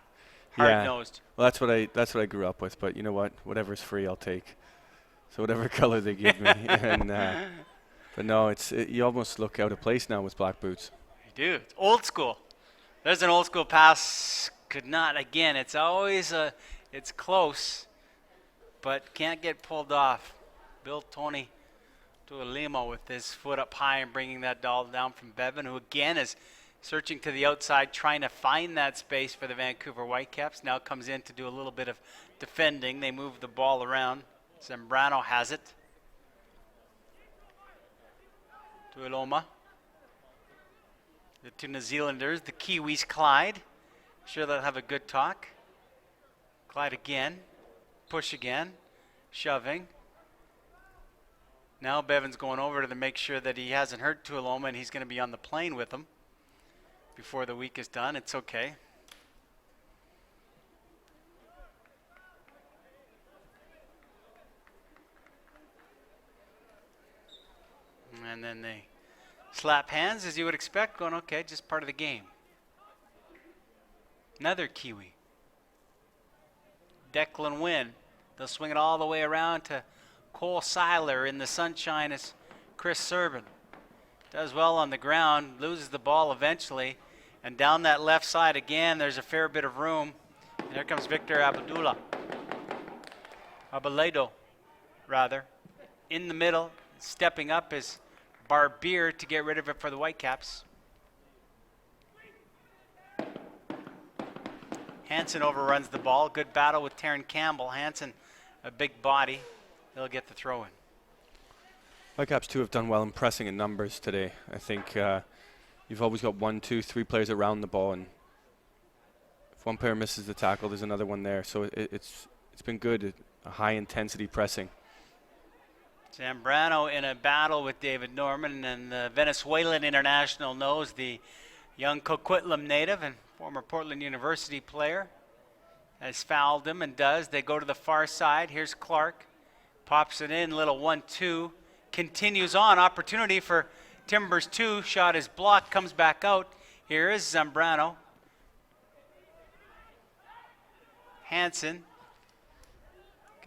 S1: hard-nosed.
S3: Yeah. Well, that's what I grew up with, but you know what? Whatever's free, I'll take. So whatever color they give me. And but no, you almost look out of place now with black boots.
S1: You do. It's old school. There's an old school pass. Could not. Again, it's always it's close, but can't get pulled off. Bill Tony to a limo with his foot up high and bringing that ball down from Bevan, who again is searching to the outside, trying to find that space for the Vancouver Whitecaps. Now comes in to do a little bit of defending. They move the ball around. Zambrano has it. To Iloma. The two New Zealanders, the Kiwis, Clyde. Sure they'll have a good talk. Clyde again. Push again. Shoving. Now Bevan's going over to make sure that he hasn't hurt Tuiloma and he's going to be on the plane with him before the week is done. It's okay. And then they slap hands as you would expect, going, okay, just part of the game. Another Kiwi. Declan Wynn. They'll swing it all the way around to Cole Seiler. In the sunshine is Chris Serban. Does well on the ground, loses the ball eventually. And down that left side again, there's a fair bit of room. And here comes Victor Abaledo, rather. In the middle, stepping up is Barbier to get rid of it for the Whitecaps. Hansen overruns the ball. Good battle with Taryn Campbell. Hansen, a big body. He'll get the throw in.
S3: Whitecaps too have done well in pressing in numbers today. I think you've always got 1, 2, 3 players around the ball, and if one player misses the tackle, there's another one there. So it's been good, a high intensity pressing.
S1: Zambrano in a battle with David Norman, and the Venezuelan international knows the young Coquitlam native and former Portland University player has fouled him and does. They go to the far side. Here's Clark. Pops it in, little 1-2. Continues on. Opportunity for Timbers 2. Shot is blocked, comes back out. Here is Zambrano. Hansen.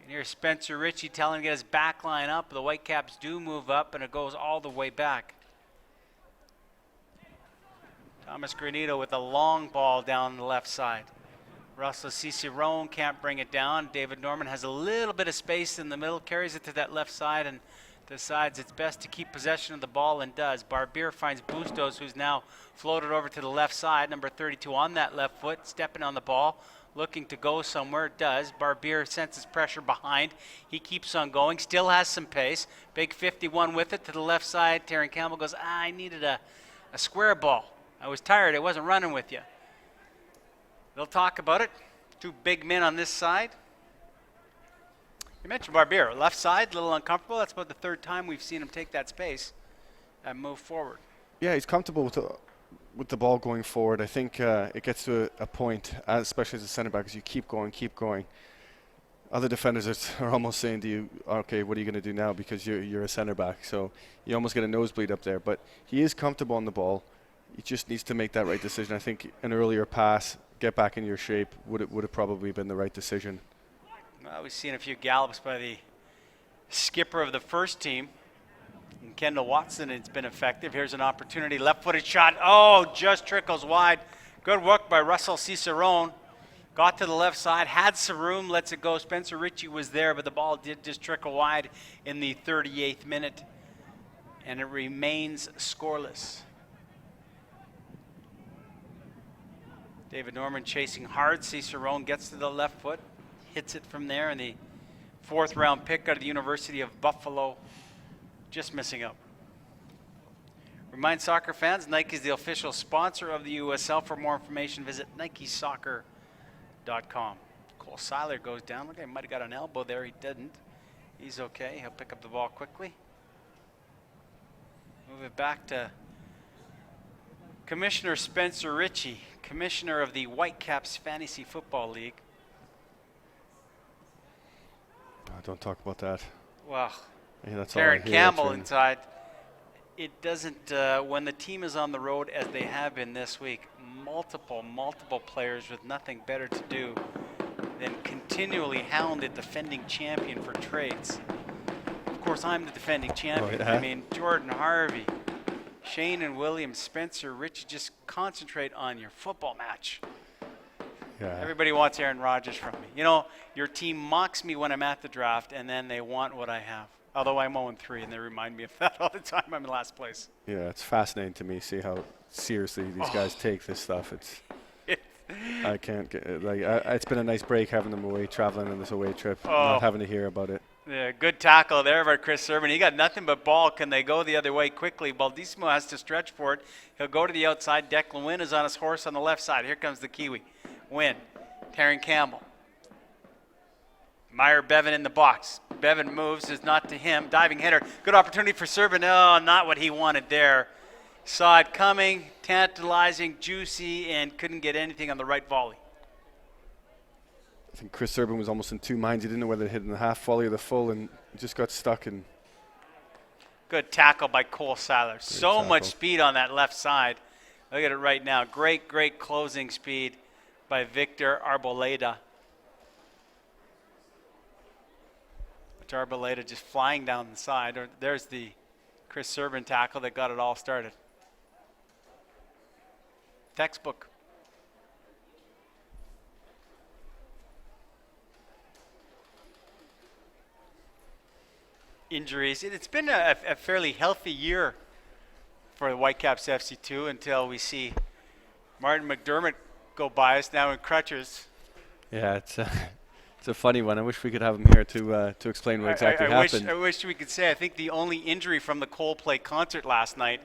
S1: Here's Spencer Ritchie telling him to get his back line up. The Whitecaps do move up, and it goes all the way back. Thomas Granito with a long ball down the left side. Russell Cicerone can't bring it down. David Norman has a little bit of space in the middle, carries it to that left side, and decides it's best to keep possession of the ball, and does. Barbier finds Bustos, who's now floated over to the left side. Number 32 on that left foot, stepping on the ball. Looking to go somewhere, does. Barbier senses pressure behind. He keeps on going, still has some pace. Big 51 with it to the left side. Terran Campbell goes, I needed a square ball. I was tired, I wasn't running with you. They'll talk about it. Two big men on this side. You mentioned Barbier, left side, a little uncomfortable. That's about the third time we've seen him take that space and move forward.
S3: Yeah, he's comfortable with the ball going forward. I think it gets to a point, especially as a centre back, as you keep going. Other defenders are almost saying to you, okay, what are you going to do now, because you're a centre back. So you almost get a nosebleed up there. But he is comfortable on the ball. He just needs to make that right decision. I think an earlier pass, get back in your shape, would have probably been the right decision.
S1: Well, we've seen a few gallops by the skipper of the first team. And Kendall Watson, it's been effective. Here's an opportunity, left-footed shot. Oh, just trickles wide. Good work by Russell Cicerone. Got to the left side, had some room, lets it go. Spencer Ritchie was there, but the ball did just trickle wide in the 38th minute. And it remains scoreless. David Norman chasing hard. Cicerone gets to the left foot, hits it from there, and the fourth-round pick out of the University of Buffalo just missing out. Remind soccer fans, Nike is the official sponsor of the USL. For more information, visit nikesoccer.com. Cole Seiler goes down. Look, he might have got an elbow there. He didn't. He's okay. He'll pick up the ball quickly. Move it back to Commissioner Spencer Ritchie, Commissioner of the Whitecaps Fantasy Football League.
S3: Don't talk about that.
S1: Well,
S3: yeah,
S1: Terran Campbell inside. It doesn't, when the team is on the road, as they have been this week, multiple players with nothing better to do than continually hound the defending champion for trades. Of course, I'm the defending champion.
S3: Oh, yeah.
S1: I mean, Jordan Harvey, Shane and Williams, Spencer, Rich, just concentrate on your football match.
S3: Yeah.
S1: Everybody wants Aaron Rodgers from me. You know, your team mocks me when I'm at the draft, and then they want what I have. Although I'm 0-3, and they remind me of that all the time. I'm in last place.
S3: Yeah, it's fascinating to me, see how seriously these guys take this stuff. I can't get it. It's been a nice break having them away, traveling on this away trip, not having to hear about it.
S1: Yeah, good tackle there by Chris Serban. He got nothing but ball. Can they go the other way quickly? Baldissimo has to stretch for it. He'll go to the outside. Declan Wynn is on his horse on the left side. Here comes the Kiwi. Wynn. Terran Campbell. Meyer Bevan in the box. Bevan moves, is not to him. Diving header. Good opportunity for Serban. Oh, not what he wanted there. Saw it coming, tantalizing, juicy, and couldn't get anything on the right volley.
S3: I think Chris Serban was almost in two minds. He didn't know whether to hit in the half volley or the full, and just got stuck. And
S1: good tackle by Cole Seiler. So
S3: tackle.
S1: Much speed on that left side. Look at it right now. Great closing speed by Victor Arboleda. Arboleda just flying down the side. There's the Chris Serban tackle that got it all started. Textbook. Injuries. It's been a fairly healthy year for the Whitecaps FC2 until we see Martin McDermott go by us now in crutches.
S3: Yeah, it's a funny one. I wish we could have him here to explain what exactly happened.
S1: I wish we could say. I think the only injury from the Coldplay concert last night,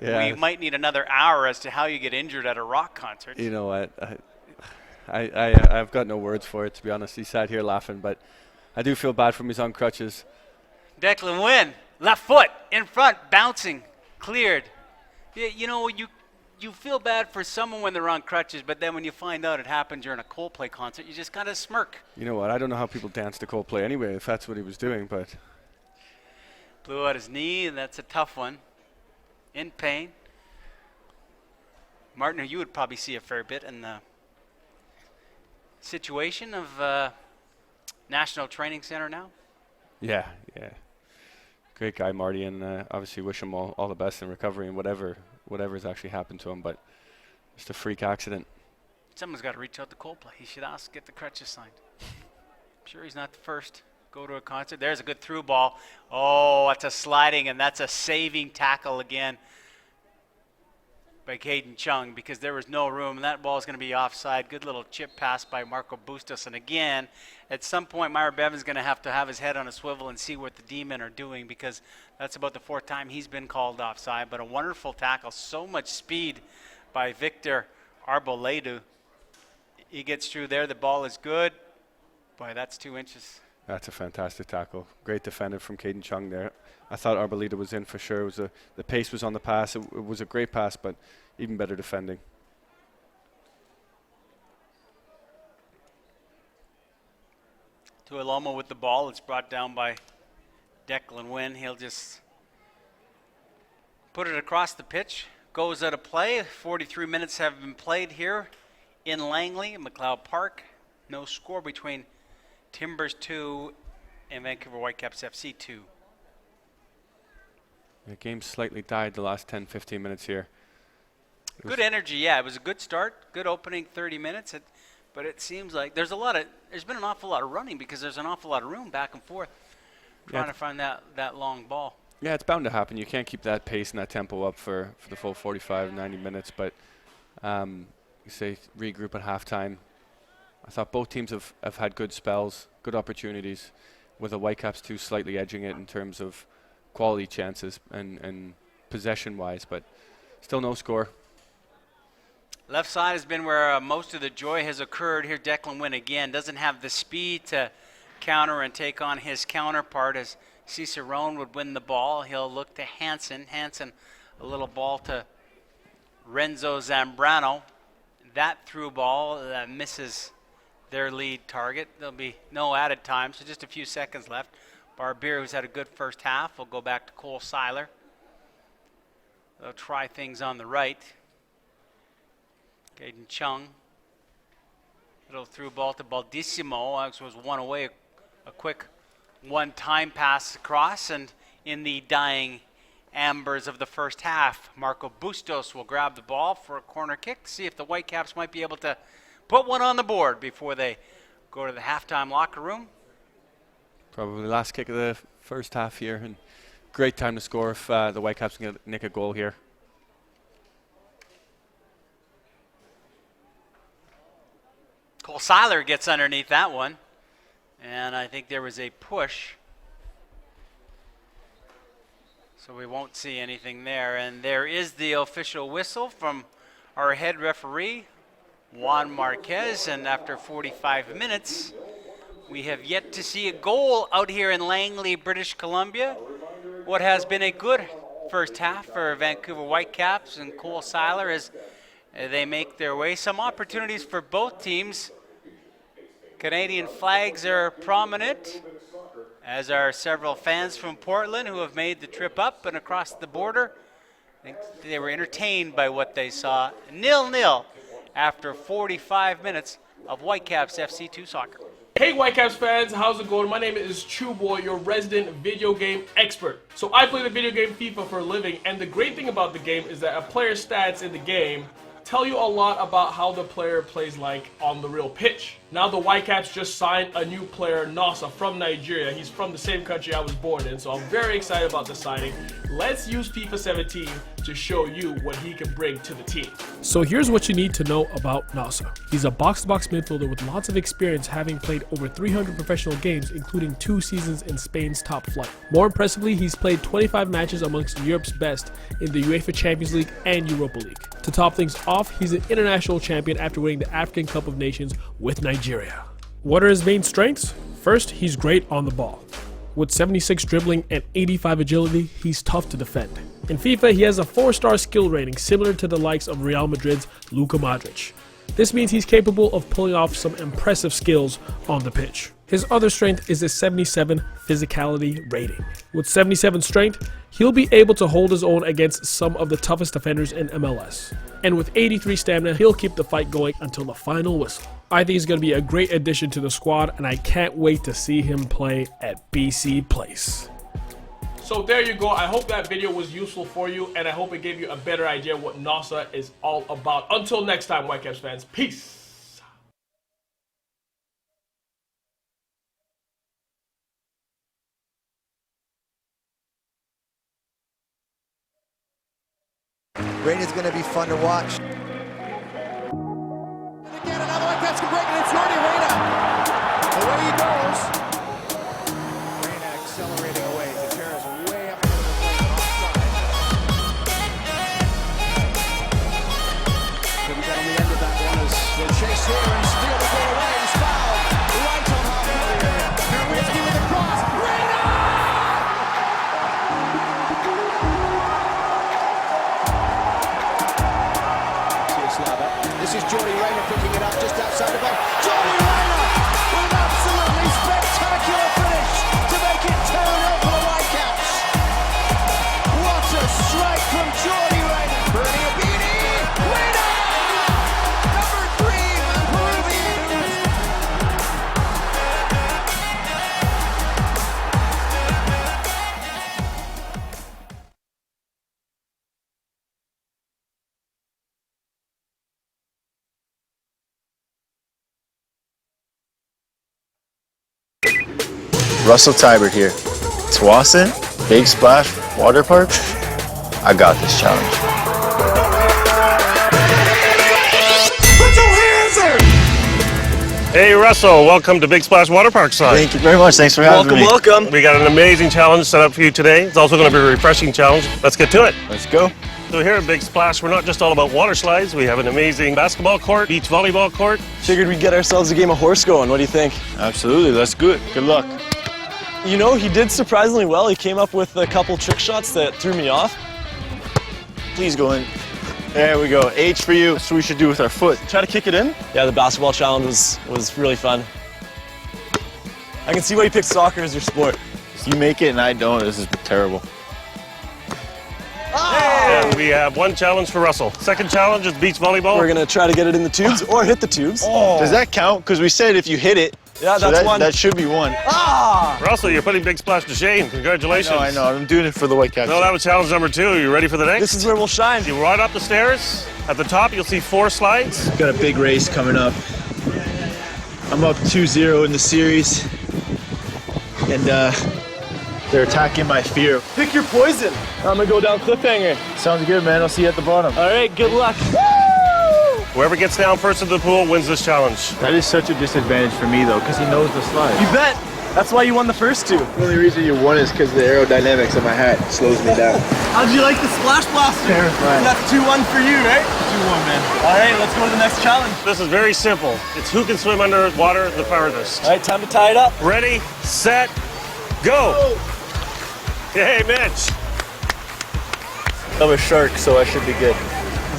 S1: we might need another hour as to how you get injured at a rock concert.
S3: You know what? I've got no words for it, to be honest. He sat here laughing, but I do feel bad for him. He's on crutches.
S1: Declan Wynn, left foot, in front, bouncing, cleared. You know, you feel bad for someone when they're on crutches, but then when you find out it happened during a Coldplay concert, you just kind of smirk.
S3: You know what? I don't know how people dance to Coldplay anyway, if that's what he was doing, but...
S1: Blew out his knee, and that's a tough one. In pain. Martin, you would probably see a fair bit in the situation of National Training Center now.
S3: Yeah. Great guy, Marty, and obviously wish him all the best in recovery and whatever's actually happened to him, but just a freak accident.
S1: Someone's got to reach out to Coldplay. He should ask to get the crutches signed. I'm sure he's not the first. Go to a concert. There's a good through ball. Oh, that's a sliding, and that's a saving tackle again by Caden Chung, because there was no room, and that ball is going to be offside. Good little chip pass by Marco Bustos, and again, at some point, Myra Bevan's going to have his head on a swivel and see what the D-men are doing, because that's about the fourth time he's been called offside. But a wonderful tackle, so much speed by Victor Arboledu. He gets through there. The ball is good. Boy, that's 2 inches.
S3: That's a fantastic tackle. Great defender from Caden Chung there. I thought Arboleda was in for sure. The pace was on the pass. It was a great pass, but even better defending.
S1: Tuilomo with the ball. It's brought down by Declan Wynn. He'll just put it across the pitch. Goes out of play. 43 minutes have been played here in Langley, McLeod Park. No score between Timbers 2 and Vancouver Whitecaps FC 2.
S3: The game slightly died the last 10-15 minutes here.
S1: Good energy, yeah. It was a good start, good opening 30 minutes. But it seems like there's been an awful lot of running, because there's an awful lot of room back and forth trying to find that long ball.
S3: Yeah, it's bound to happen. You can't keep that pace and that tempo up for the full 45, 90 minutes. But you say regroup at halftime. I thought both teams have had good spells, good opportunities, with the Whitecaps too slightly edging it in terms of quality chances and possession-wise, but still no score.
S1: Left side has been where most of the joy has occurred. Here Declan Wynn again doesn't have the speed to counter and take on his counterpart, as Cicerone would win the ball. He'll look to Hansen. Hansen, a little ball to Renzo Zambrano. That through ball misses their lead target. There'll be no added time, so just a few seconds left. Barbier, who's had a good first half, will go back to Cole Seiler. They'll try things on the right. Caden Chung. Little through ball to Baldissimo. This was one away. A quick one-time pass across, and in the dying ambers of the first half, Marco Bustos will grab the ball for a corner kick to see if the Whitecaps might be able to put one on the board before they go to the halftime locker room.
S3: Probably last kick of the first half here, and great time to score if the Whitecaps can nick a goal here.
S1: Cole Seiler gets underneath that one, and I think there was a push, so we won't see anything there. And there is the official whistle from our head referee, Juan Marquez, and after 45 minutes, we have yet to see a goal out here in Langley, British Columbia. What has been a good first half for Vancouver Whitecaps and Cole Seiler as they make their way. Some opportunities for both teams. Canadian flags are prominent, as are several fans from Portland who have made the trip up and across the border. I think they were entertained by what they saw. 0-0 after 45 minutes of Whitecaps FC 2 soccer.
S4: Hey Whitecaps fans, how's it going? My name is Chuboy, your resident video game expert. So I play the video game FIFA for a living, and the great thing about the game is that a player's stats in the game tell you a lot about how the player plays like on the real pitch. Now the Whitecaps just signed a new player, Nasa, from Nigeria. He's from the same country I was born in, so I'm very excited about the signing. Let's use FIFA 17 to show you what he can bring to the team.
S5: So here's what you need to know about Nasa. He's a box-to-box midfielder with lots of experience, having played over 300 professional games, including 2 seasons in Spain's top flight. More impressively, he's played 25 matches amongst Europe's best in the UEFA Champions League and Europa League. To top things off, he's an international champion after winning the African Cup of Nations with Nigeria. What are his main strengths? First, he's great on the ball. With 76 dribbling and 85 agility, he's tough to defend. In FIFA, he has a 4-star skill rating similar to the likes of Real Madrid's Luka Modric. This means he's capable of pulling off some impressive skills on the pitch. His other strength is his 77 physicality rating. With 77 strength, he'll be able to hold his own against some of the toughest defenders in MLS. And with 83 stamina, he'll keep the fight going until the final whistle. I think he's going to be a great addition to the squad, and I can't wait to see him play at BC Place.
S4: So there you go. I hope that video was useful for you, and I hope it gave you a better idea what NASA is all about. Until next time, Whitecaps fans, peace.
S6: Rain is going to be fun to watch.
S7: Again, another Whitecaps can break it. It's Jordi Reyna. Away he goes. Reyna accelerating away. Gutierrez way up into the plate offside. Couldn't get on the end of that one as they chase here and steal the goal away. He's fouled. Right on half of the area. Nerwinski with the cross. Reyna! This is Jordi Reyna picking it up just outside the box. Jordi Reyna with an absolutely spectacular finish to make it 2-0 for the Whitecaps. What a strike from Jordi Reyna. Bernie Abini, Reyna! Number 3 for the Peruvians.
S8: Russell Tybert here. Tsawwassen, Big Splash, Water Park. I got this challenge.
S9: Put your hands in! Hey Russell, welcome to Big Splash Water Park side.
S8: Thank you very much. Thanks for having me.
S9: Welcome. We got an amazing challenge set up for you today. It's also going to be a refreshing challenge. Let's get to it.
S8: Let's go.
S9: So here at Big Splash, we're not just all about water slides. We have an amazing basketball court, beach volleyball court.
S10: Figured we'd get ourselves a game of horse going. What do you think?
S8: Absolutely. Let's do it. Good luck.
S10: You know, he did surprisingly well. He came up with a couple trick shots that threw me off.
S8: Please go in. There we go. H for you. That's what we should do with our foot.
S10: Try to kick it in. Yeah, the basketball challenge was really fun. I can see why you picked soccer as your sport.
S8: You make it and I don't. This is terrible.
S9: And we have one challenge for Russell. Second challenge is beach volleyball.
S10: We're gonna try to get it in the tubes or hit the tubes.
S8: Does that count? Because we said if you hit it.
S10: Yeah,
S8: so
S10: that's one.
S8: That should be one.
S9: Russell, you're putting Big Splash to shame. Congratulations.
S8: I know. I'm doing it for the Whitecaps.
S9: So that was challenge number 2. You ready for the next?
S10: This is where we'll shine.
S9: You run up the stairs. At the top, you'll see 4 slides.
S8: Got a big race coming up. I'm up 2-0 in the series. And they're attacking my fear.
S10: Pick your poison. I'm gonna go down cliffhanger.
S8: Sounds good, man. I'll see you at the bottom.
S10: All right, good luck.
S9: Whoever gets down first into the pool wins this challenge.
S8: That is such a disadvantage for me, though, because he knows the slide.
S10: You bet. That's why you won the first 2.
S8: The only reason you won is because the aerodynamics of my hat slows me down.
S10: How'd you like the splash blaster?
S8: Terrifying.
S10: That's 2-1 for you, right? 2-1, man. All right, let's go to the next challenge.
S9: This is very simple. It's who can swim underwater the farthest.
S10: All right, time to tie it up.
S9: Ready, set, go. Hey, Mitch.
S8: I'm a shark, so I should be good.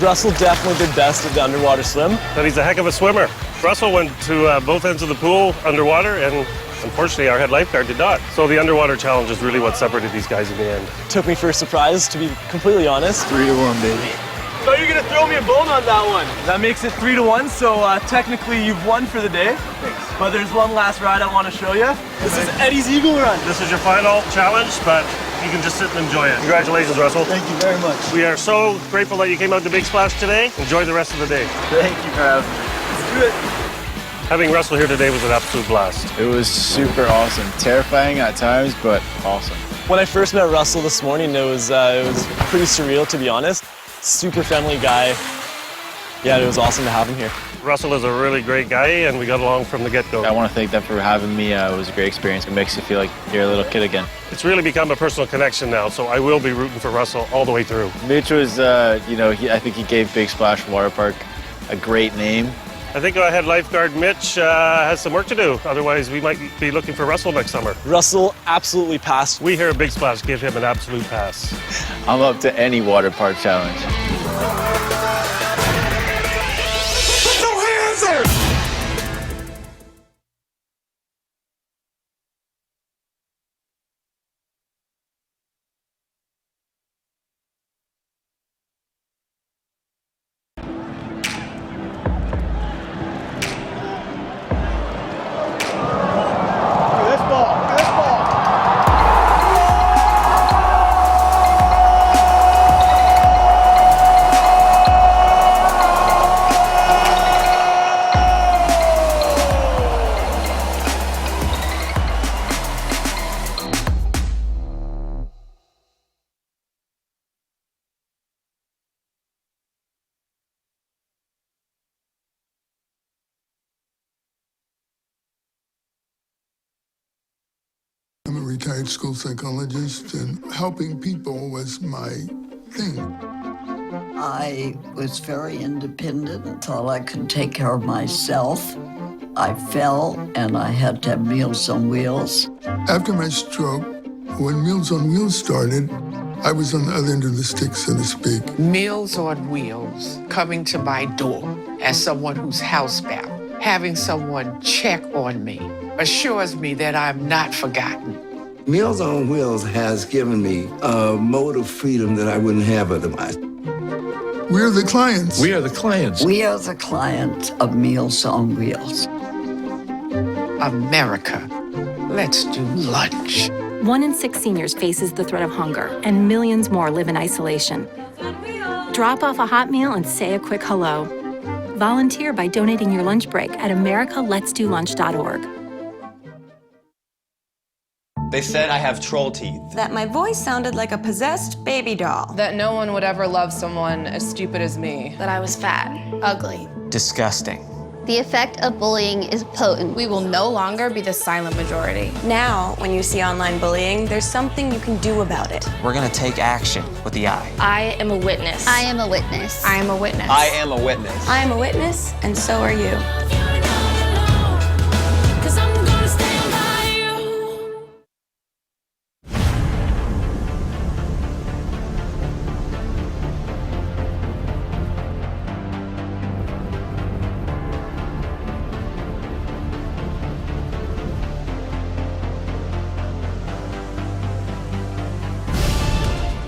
S10: Russell definitely did best at the underwater swim.
S9: But he's a heck of a swimmer. Russell went to both ends of the pool underwater, and unfortunately our head lifeguard did not. So the underwater challenge is really what separated these guys in the end.
S10: Took me for a surprise, to be completely honest.
S8: 3-1, baby.
S10: So you're gonna throw me a bone on that one. That makes it 3-1, so technically you've won for the day. Thanks. But there's one last ride I want to show you. This is Eddie's Eagle Run.
S9: This is your final challenge, but you can just sit and enjoy it. Congratulations, Russell.
S8: Thank you very much.
S9: We are so grateful that you came out to Big Splash today. Enjoy the rest of the day.
S8: Thank you for having me.
S10: Let's do it.
S9: Having Russell here today was an absolute blast.
S8: It was super awesome. Terrifying at times, but awesome.
S10: When I first met Russell this morning, it was pretty surreal, to be honest. Super friendly guy. Yeah, it was awesome to have him here.
S9: Russell is a really great guy, and we got along from the get-go.
S8: I want to thank them for having me. It was a great experience. It makes you feel like you're a little kid again.
S9: It's really become a personal connection now, so I will be rooting for Russell all the way through.
S8: Mitch was, I think he gave Big Splash Water Park a great name,
S9: I think our head lifeguard Mitch has some work to do. Otherwise, we might be looking for Russell next summer.
S10: Russell absolutely passed.
S9: We here at Big Splash give him an absolute pass.
S8: I'm up to any water park challenge.
S11: I'm a retired school psychologist, and helping people was my thing.
S12: I was very independent and thought I could take care of myself. I fell and I had to have Meals on Wheels.
S11: After my stroke, when Meals on Wheels started, I was on the other end of the stick, so to speak.
S13: Meals on Wheels, coming to my door as someone who's housebound, having someone check on me, assures me that I'm not forgotten.
S14: Meals on Wheels has given me a mode of freedom that I wouldn't have otherwise.
S11: We're the clients.
S14: We are the clients.
S12: We are the clients of Meals on Wheels.
S13: America, let's do lunch.
S15: 1 in 6 seniors faces the threat of hunger, and millions more live in isolation. Drop off a hot meal and say a quick hello. Volunteer by donating your lunch break at americaletsdolunch.org.
S16: They said I have troll teeth.
S17: That my voice sounded like a possessed baby doll.
S18: That no one would ever love someone as stupid as me.
S19: That I was fat, ugly.
S16: Disgusting.
S19: The effect of bullying is potent.
S18: We will no longer be the silent majority.
S17: Now, when you see online bullying, there's something you can do about it.
S16: We're gonna take action with the I.
S19: I am a witness. I am a witness.
S18: I am a witness.
S16: I am a witness.
S17: I am a witness, and so are you.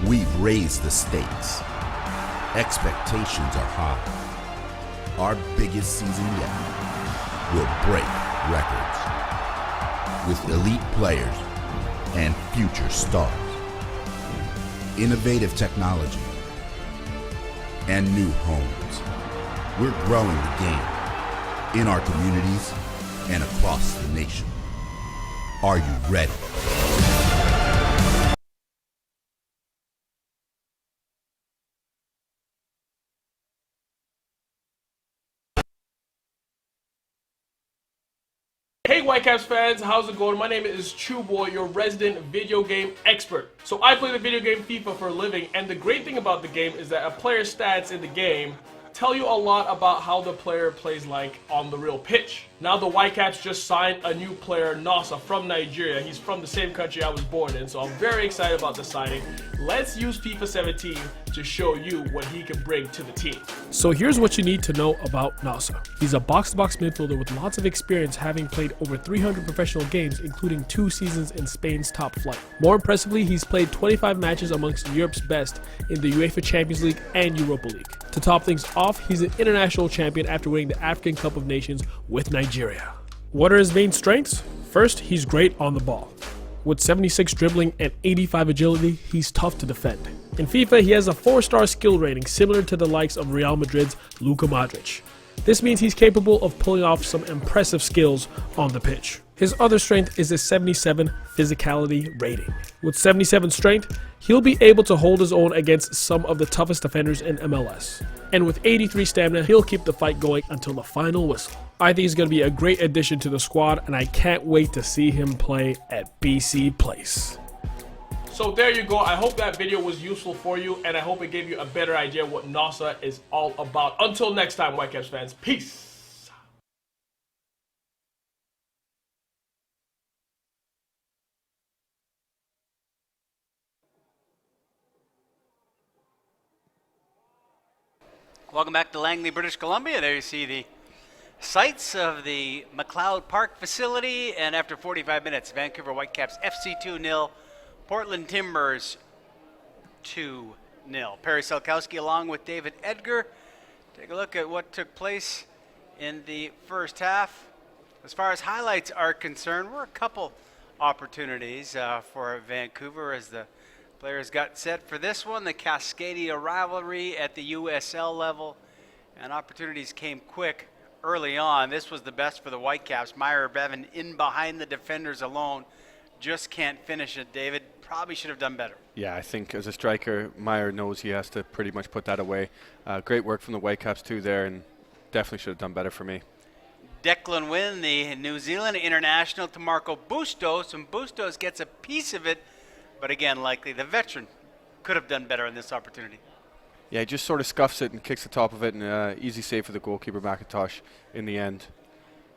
S20: We've raised the stakes. Expectations are high. Our biggest season yet will break records with elite players and future stars. Innovative technology and new homes. We're growing the game in our communities and across the nation. Are you ready?
S4: Hey Whitecaps fans, how's it going? My name is Chewboy, your resident video game expert. So I play the video game FIFA for a living, and the great thing about the game is that a player's stats in the game tell you a lot about how the player plays like on the real pitch. Now the Whitecaps just signed a new player, Nasa, from Nigeria. He's from the same country I was born in, so I'm very excited about the signing. Let's use FIFA 17 to show you what he can bring to the team.
S5: So here's what you need to know about Nasa. He's a box-to-box midfielder with lots of experience, having played over 300 professional games, including 2 seasons in Spain's top flight. More impressively, he's played 25 matches amongst Europe's best in the UEFA Champions League and Europa League. To top things off, he's an international champion after winning the African Cup of Nations with Nigeria. What are his main strengths? First, he's great on the ball. With 76 dribbling and 85 agility, he's tough to defend. In FIFA, he has a 4-star skill rating similar to the likes of Real Madrid's Luka Modric. This means he's capable of pulling off some impressive skills on the pitch. His other strength is his 77 physicality rating. With 77 strength, he'll be able to hold his own against some of the toughest defenders in MLS. And with 83 stamina, he'll keep the fight going until the final whistle. I think he's going to be a great addition to the squad, and I can't wait to see him play at BC Place.
S4: So there you go. I hope that video was useful for you, and I hope it gave you a better idea what NASA is all about. Until next time, Whitecaps fans, peace.
S1: Welcome back to Langley, British Columbia. There you see the sights of the McLeod Park facility. And after 45 minutes, Vancouver Whitecaps FC 2-0, Portland Timbers 2-0. Perry Selkowski along with David Edgar. Take a look at what took place in the first half. As far as highlights are concerned, we're a couple opportunities for Vancouver as the players got set for this one, the Cascadia rivalry at the USL level, and opportunities came quick early on. This was the best for the Whitecaps. Myra Bevan in behind the defenders alone, just can't finish it. David probably should have done better.
S3: Yeah, I think as a striker, Meyer knows he has to pretty much put that away. Great work from the Whitecaps too there, and definitely should have done better for me.
S1: Declan Wynn, the New Zealand international, to Marco Bustos, and Bustos gets a piece of it. But again, likely the veteran could have done better in this opportunity.
S3: Yeah, he just sort of scuffs it and kicks the top of it, and easy save for the goalkeeper, McIntosh, in the end.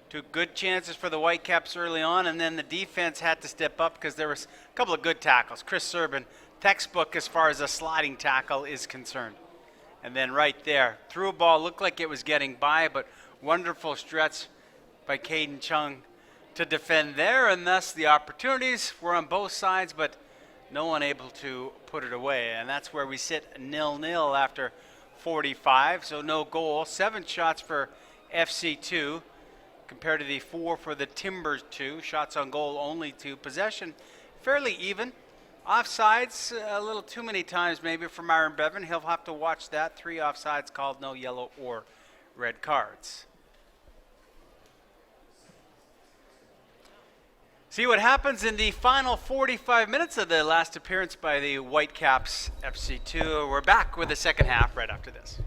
S1: Two good chances for the Whitecaps early on, and then the defense had to step up because there was a couple of good tackles. Chris Serban, textbook as far as a sliding tackle is concerned. And then right there, threw a ball, looked like it was getting by, but wonderful stretch by Caden Chung to defend there, and thus the opportunities were on both sides, but no one able to put it away. And that's where we sit 0-0 after 45, so no goal. 7 shots for FC2 compared to the 4 for the Timbers 2. Shots on goal only 2. Possession fairly even. Offsides a little too many times maybe for Myron Bevan. He'll have to watch that. 3 offsides called, no yellow or red cards. See what happens in the final 45 minutes of the last appearance by the Whitecaps FC2. We're back with the second half right after this.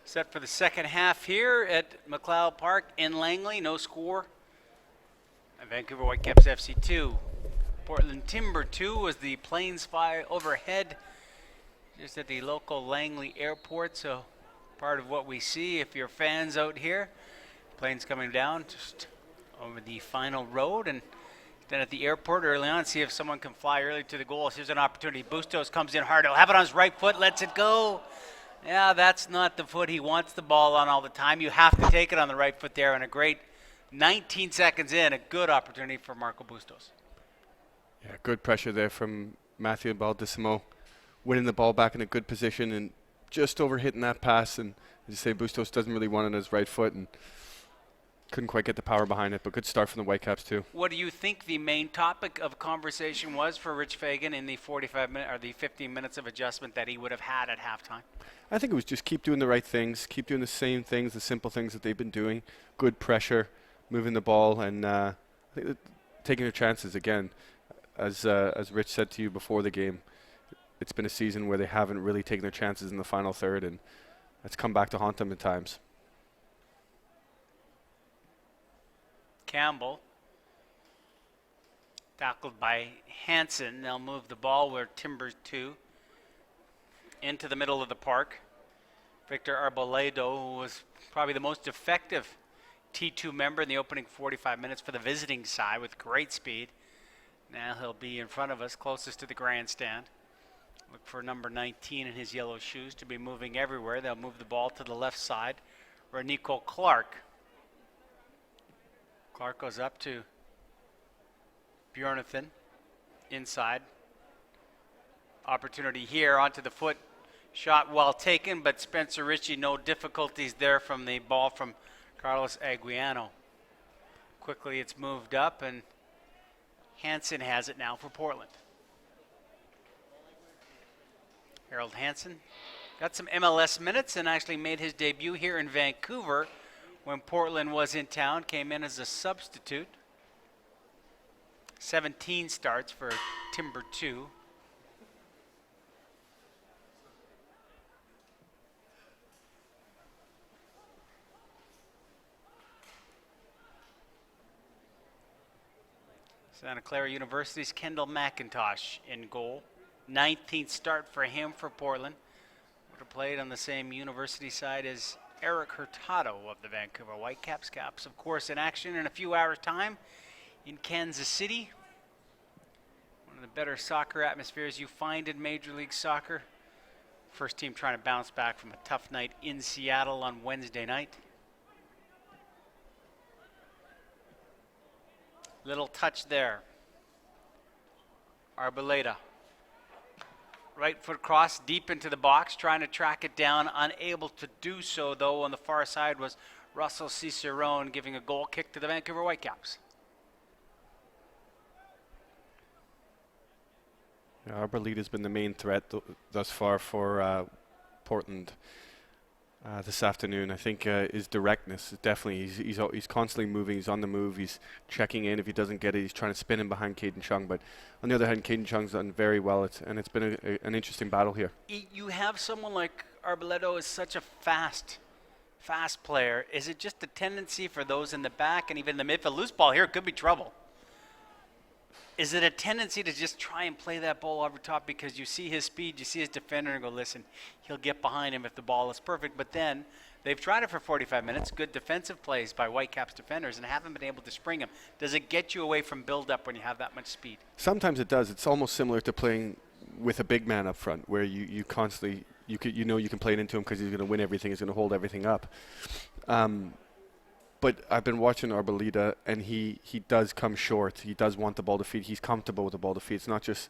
S1: Set for the second half here at McLeod Park in Langley. No score. And Vancouver Whitecaps FC 2. Portland Timber 2 was the planes fly overhead just at the local Langley airport. So part of what we see if you're fans out here. Planes coming down just over the final road. And then at the airport early on, see if someone can fly early to the goal. Here's an opportunity. Bustos comes in hard. He'll have it on his right foot. Lets it go. Yeah, that's not the foot he wants the ball on all the time. You have to take it on the right foot there, and a great 19 seconds in, a good opportunity for Marco Bustos.
S3: Yeah, good pressure there from Matthew Baldissimo, winning the ball back in a good position and just over hitting that pass. And as you say, Bustos doesn't really want it on his right foot and couldn't quite get the power behind it, but good start from the Whitecaps too.
S1: What do you think the main topic of conversation was for Rich Fagan in the 45 minute or the 15 minutes of adjustment that he would have had at halftime?
S3: I think it was just keep doing the right things, keep doing the same things, the simple things that they've been doing. Good pressure, moving the ball, and I think that taking their chances again. As Rich said to you before the game, it's been a season where they haven't really taken their chances in the final third, and it's come back to haunt them at times.
S1: Campbell, tackled by Hansen. They'll move the ball where Timbers 2 into the middle of the park. Victor Arboledo, who was probably the most effective T2 member in the opening 45 minutes for the visiting side with great speed. Now he'll be in front of us, closest to the grandstand. Look for number 19 in his yellow shoes to be moving everywhere. They'll move the ball to the left side where Nico Clark Clark goes up to Bjornathan inside. Opportunity here onto the foot. Shot well taken, but Spencer Ritchie, no difficulties there from the ball from Carlos Aguiano. Quickly it's moved up, and Hansen has it now for Portland. Harold Hansen got some MLS minutes and actually made his debut here in Vancouver when Portland was in town. Came in as a substitute. 17 starts for Timber 2. Santa Clara University's Kendall McIntosh in goal. 19th start for him for Portland. Would have played on the same university side as Eric Hurtado of the Vancouver Whitecaps. Caps, of course, in action in a few hours' time in Kansas City. One of the better soccer atmospheres you find in Major League Soccer. First team trying to bounce back from a tough night in Seattle on Wednesday night. Little touch there. Arboleda. Right foot cross deep into the box, trying to track it down. Unable to do so, though. On the far side was Russell Cicerone giving a goal kick to the Vancouver Whitecaps.
S3: Yeah, Arbaleda's been the main threat thus far for Portland this afternoon. I think his directness is definitely, he's constantly moving, he's on the move, he's checking in. If he doesn't get it, he's trying to spin in behind Caden Chung. But on the other hand, Caden Chung's done very well, and it's been an interesting battle here.
S1: You have someone like Arboleda is such a fast player. Is it just a tendency for those in the back and even the midfield? Loose ball here could be trouble. Is it a tendency to just try and play that ball over top because you see his speed, you see his defender, and go, listen, he'll get behind him if the ball is perfect. But then they've tried it for 45 minutes, good defensive plays by Whitecaps defenders, and haven't been able to spring him. Does it get you away from build-up when you have that much speed?
S3: Sometimes it does. It's almost similar to playing with a big man up front, where you constantly, you can play it into him because he's going to win everything, he's going to hold everything up. But I've been watching Arboleda, and he does come short. He does want the ball to feed. He's comfortable with the ball to feed. It's not just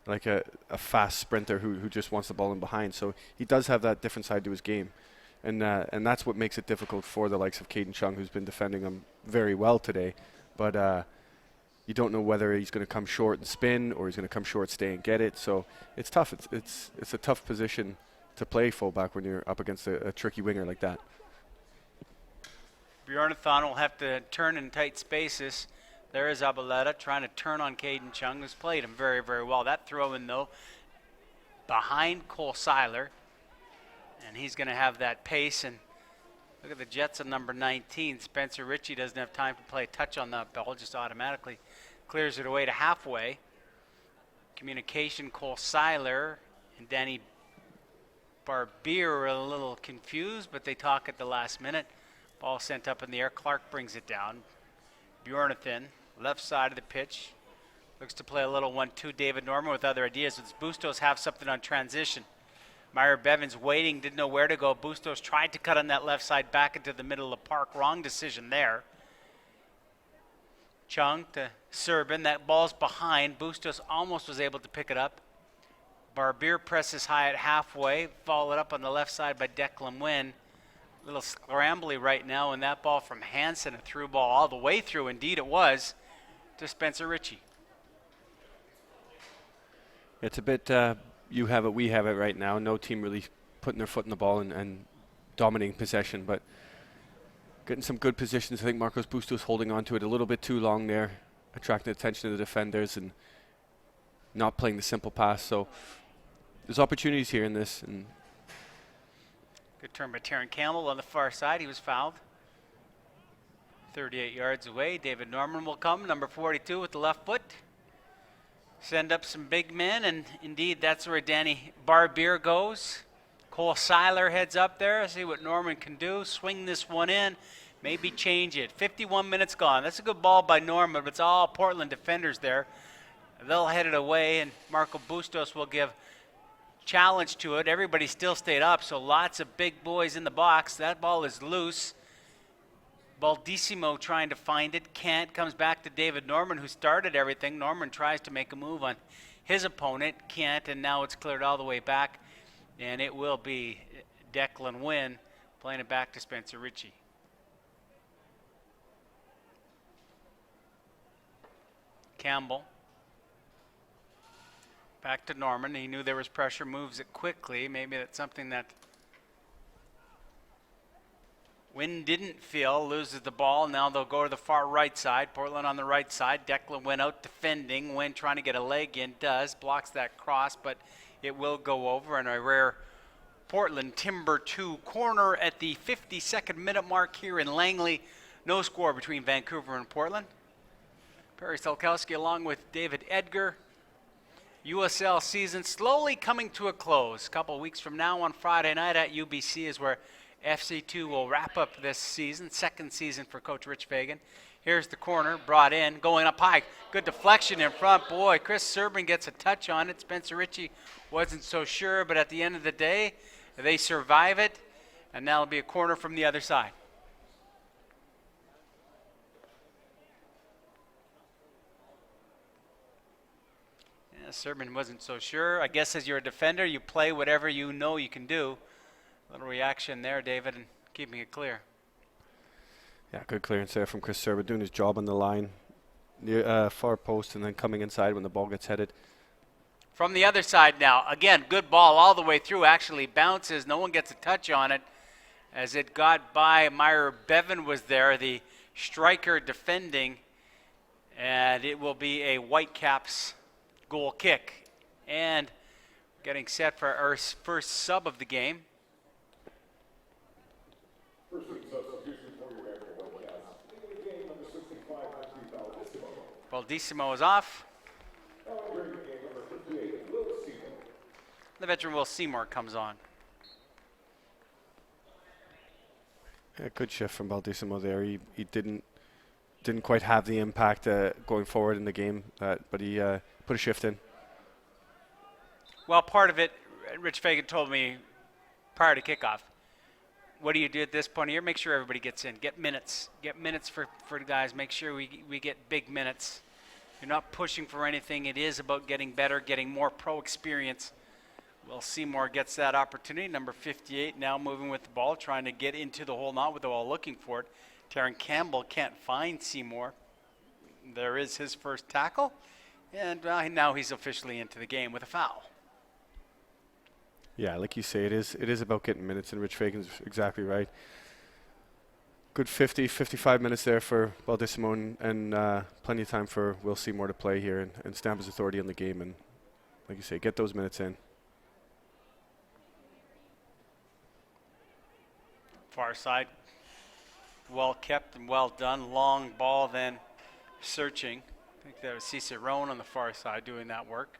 S3: like a fast sprinter who just wants the ball in behind. So he does have that different side to his game. And that's what makes it difficult for the likes of Caden Chung, who's been defending him very well today. But you don't know whether he's going to come short and spin, or he's going to come short, stay and get it. So it's tough. It's a tough position to play fullback when you're up against a tricky winger like that.
S1: Bjornathan will have to turn in tight spaces. There is Arboleda trying to turn on Caden Chung, who's played him very, very well. That throw in, though, behind Cole Seiler. And he's going to have that pace. And look at the Jets on number 19. Spencer Ritchie doesn't have time to play a touch on that ball, just automatically clears it away to halfway. Communication, Cole Seiler and Danny Barbier are a little confused, but they talk at the last minute. Ball sent up in the air. Clark brings it down. Bjornathan, left side of the pitch. Looks to play a little 1-2. David Norman with other ideas. Bustos have something on transition. Myra Bevins waiting, didn't know where to go. Bustos tried to cut on that left side back into the middle of the park. Wrong decision there. Chung to Serbin. That ball's behind. Bustos almost was able to pick it up. Barbier presses high at halfway. Followed up on the left side by Declan Wynn. A little scrambly right now, and that ball from Hansen, a through ball all the way through, indeed it was, to Spencer Ritchie.
S3: It's a bit, you have it, we have it right now. No team really putting their foot in the ball and dominating possession, but getting some good positions. I think Marcos Bustos holding on to it a little bit too long there, attracting attention to the defenders and not playing the simple pass. So there's opportunities here in this. And
S1: good turn by Taron Campbell on the far side. He was fouled. 38 yards away. David Norman will come, number 42 with the left foot. Send up some big men, and indeed that's where Danny Barbier goes. Cole Seiler heads up there. See what Norman can do. Swing this one in. Maybe change it. 51 minutes gone. That's a good ball by Norman, but it's all Portland defenders there. They'll head it away, and Marco Bustos will give challenge to it. Everybody still stayed up, so lots of big boys in the box. That ball is loose. Baldissimo trying to find it. Can't. Comes back to David Norman, who started everything. Norman tries to make a move on his opponent. Can't. And now it's cleared all the way back. And it will be Declan Wynn playing it back to Spencer Ritchie. Campbell. Back to Norman. He knew there was pressure, moves it quickly. Maybe that's something that Wynn didn't feel, loses the ball. Now they'll go to the far right side. Portland on the right side. Declan went out defending. Wynn trying to get a leg in. Does. Blocks that cross, but it will go over. And a rare Portland Timber 2 corner at the 52nd minute mark here in Langley. No score between Vancouver and Portland. Perry Stelkowski along with David Edgar. USL season slowly coming to a close. A couple weeks from now on Friday night at UBC is where FC2 will wrap up this season, second season for Coach Rich Fagan. Here's the corner, brought in, going up high. Good deflection in front. Boy, Chris Serban gets a touch on it. Spencer Ritchie wasn't so sure, but at the end of the day, they survive it, and now it'll be a corner from the other side. Yeah, Serban wasn't so sure. I guess as you're a defender, you play whatever you know you can do. A little reaction there, David, and keeping it clear.
S3: Yeah, good clearance there from Chris Serban, doing his job on the line, near far post, and then coming inside when the ball gets headed.
S1: From the other side now, again, good ball all the way through, actually bounces. No one gets a touch on it as it got by. Meyer Bevan was there, the striker defending, and it will be a Whitecaps goal kick. And getting set for our first sub of the game. Baldissimo is off. The veteran Will Seymour comes on.
S3: Yeah, good shift from Baldissimo there. He didn't quite have the impact going forward in the game, but he put a shift in.
S1: Well, part of it, Rich Fagan told me prior to kickoff, what do you do at this point of year? Make sure everybody gets in. Get minutes. Get minutes for the guys. Make sure we get big minutes. You're not pushing for anything. It is about getting better, getting more pro experience. Well, Seymour gets that opportunity. Number 58 now moving with the ball, trying to get into the hole, not with the ball, looking for it. Taron Campbell can't find Seymour. There is his first tackle. And now he's officially into the game with a foul.
S3: Yeah, like you say, it is about getting minutes, and Rich Fagan's exactly right. Good 55 minutes there for Baldissimo, and plenty of time for Will Seymour to play here and stamp his authority on the game, and like you say, get those minutes in.
S1: Far side, well kept and well done. Long ball then searching. I think that was Cicerone on the far side doing that work.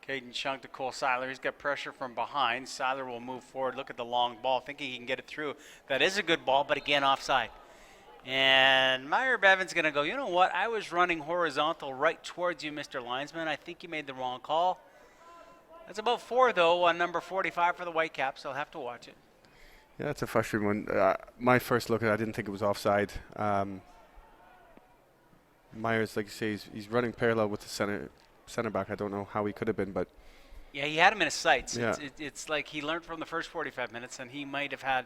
S1: Caden Chung to Cole Seiler. He's got pressure from behind. Seiler will move forward. Look at the long ball, thinking he can get it through. That is a good ball, but again, offside. And Meyer Bevan's going to go, you know what? I was running horizontal right towards you, Mr. Linesman. I think you made the wrong call. That's about 4, though, on number 45 for the Whitecaps. I'll have to watch it.
S3: Yeah, that's a frustrating one. My first look at it, I didn't think it was offside. Myers, like you say, he's running parallel with the center back. I don't know how he could have been, but
S1: yeah, he had him in his sights.
S3: Yeah.
S1: It's like he learned from the first 45 minutes, and he might have had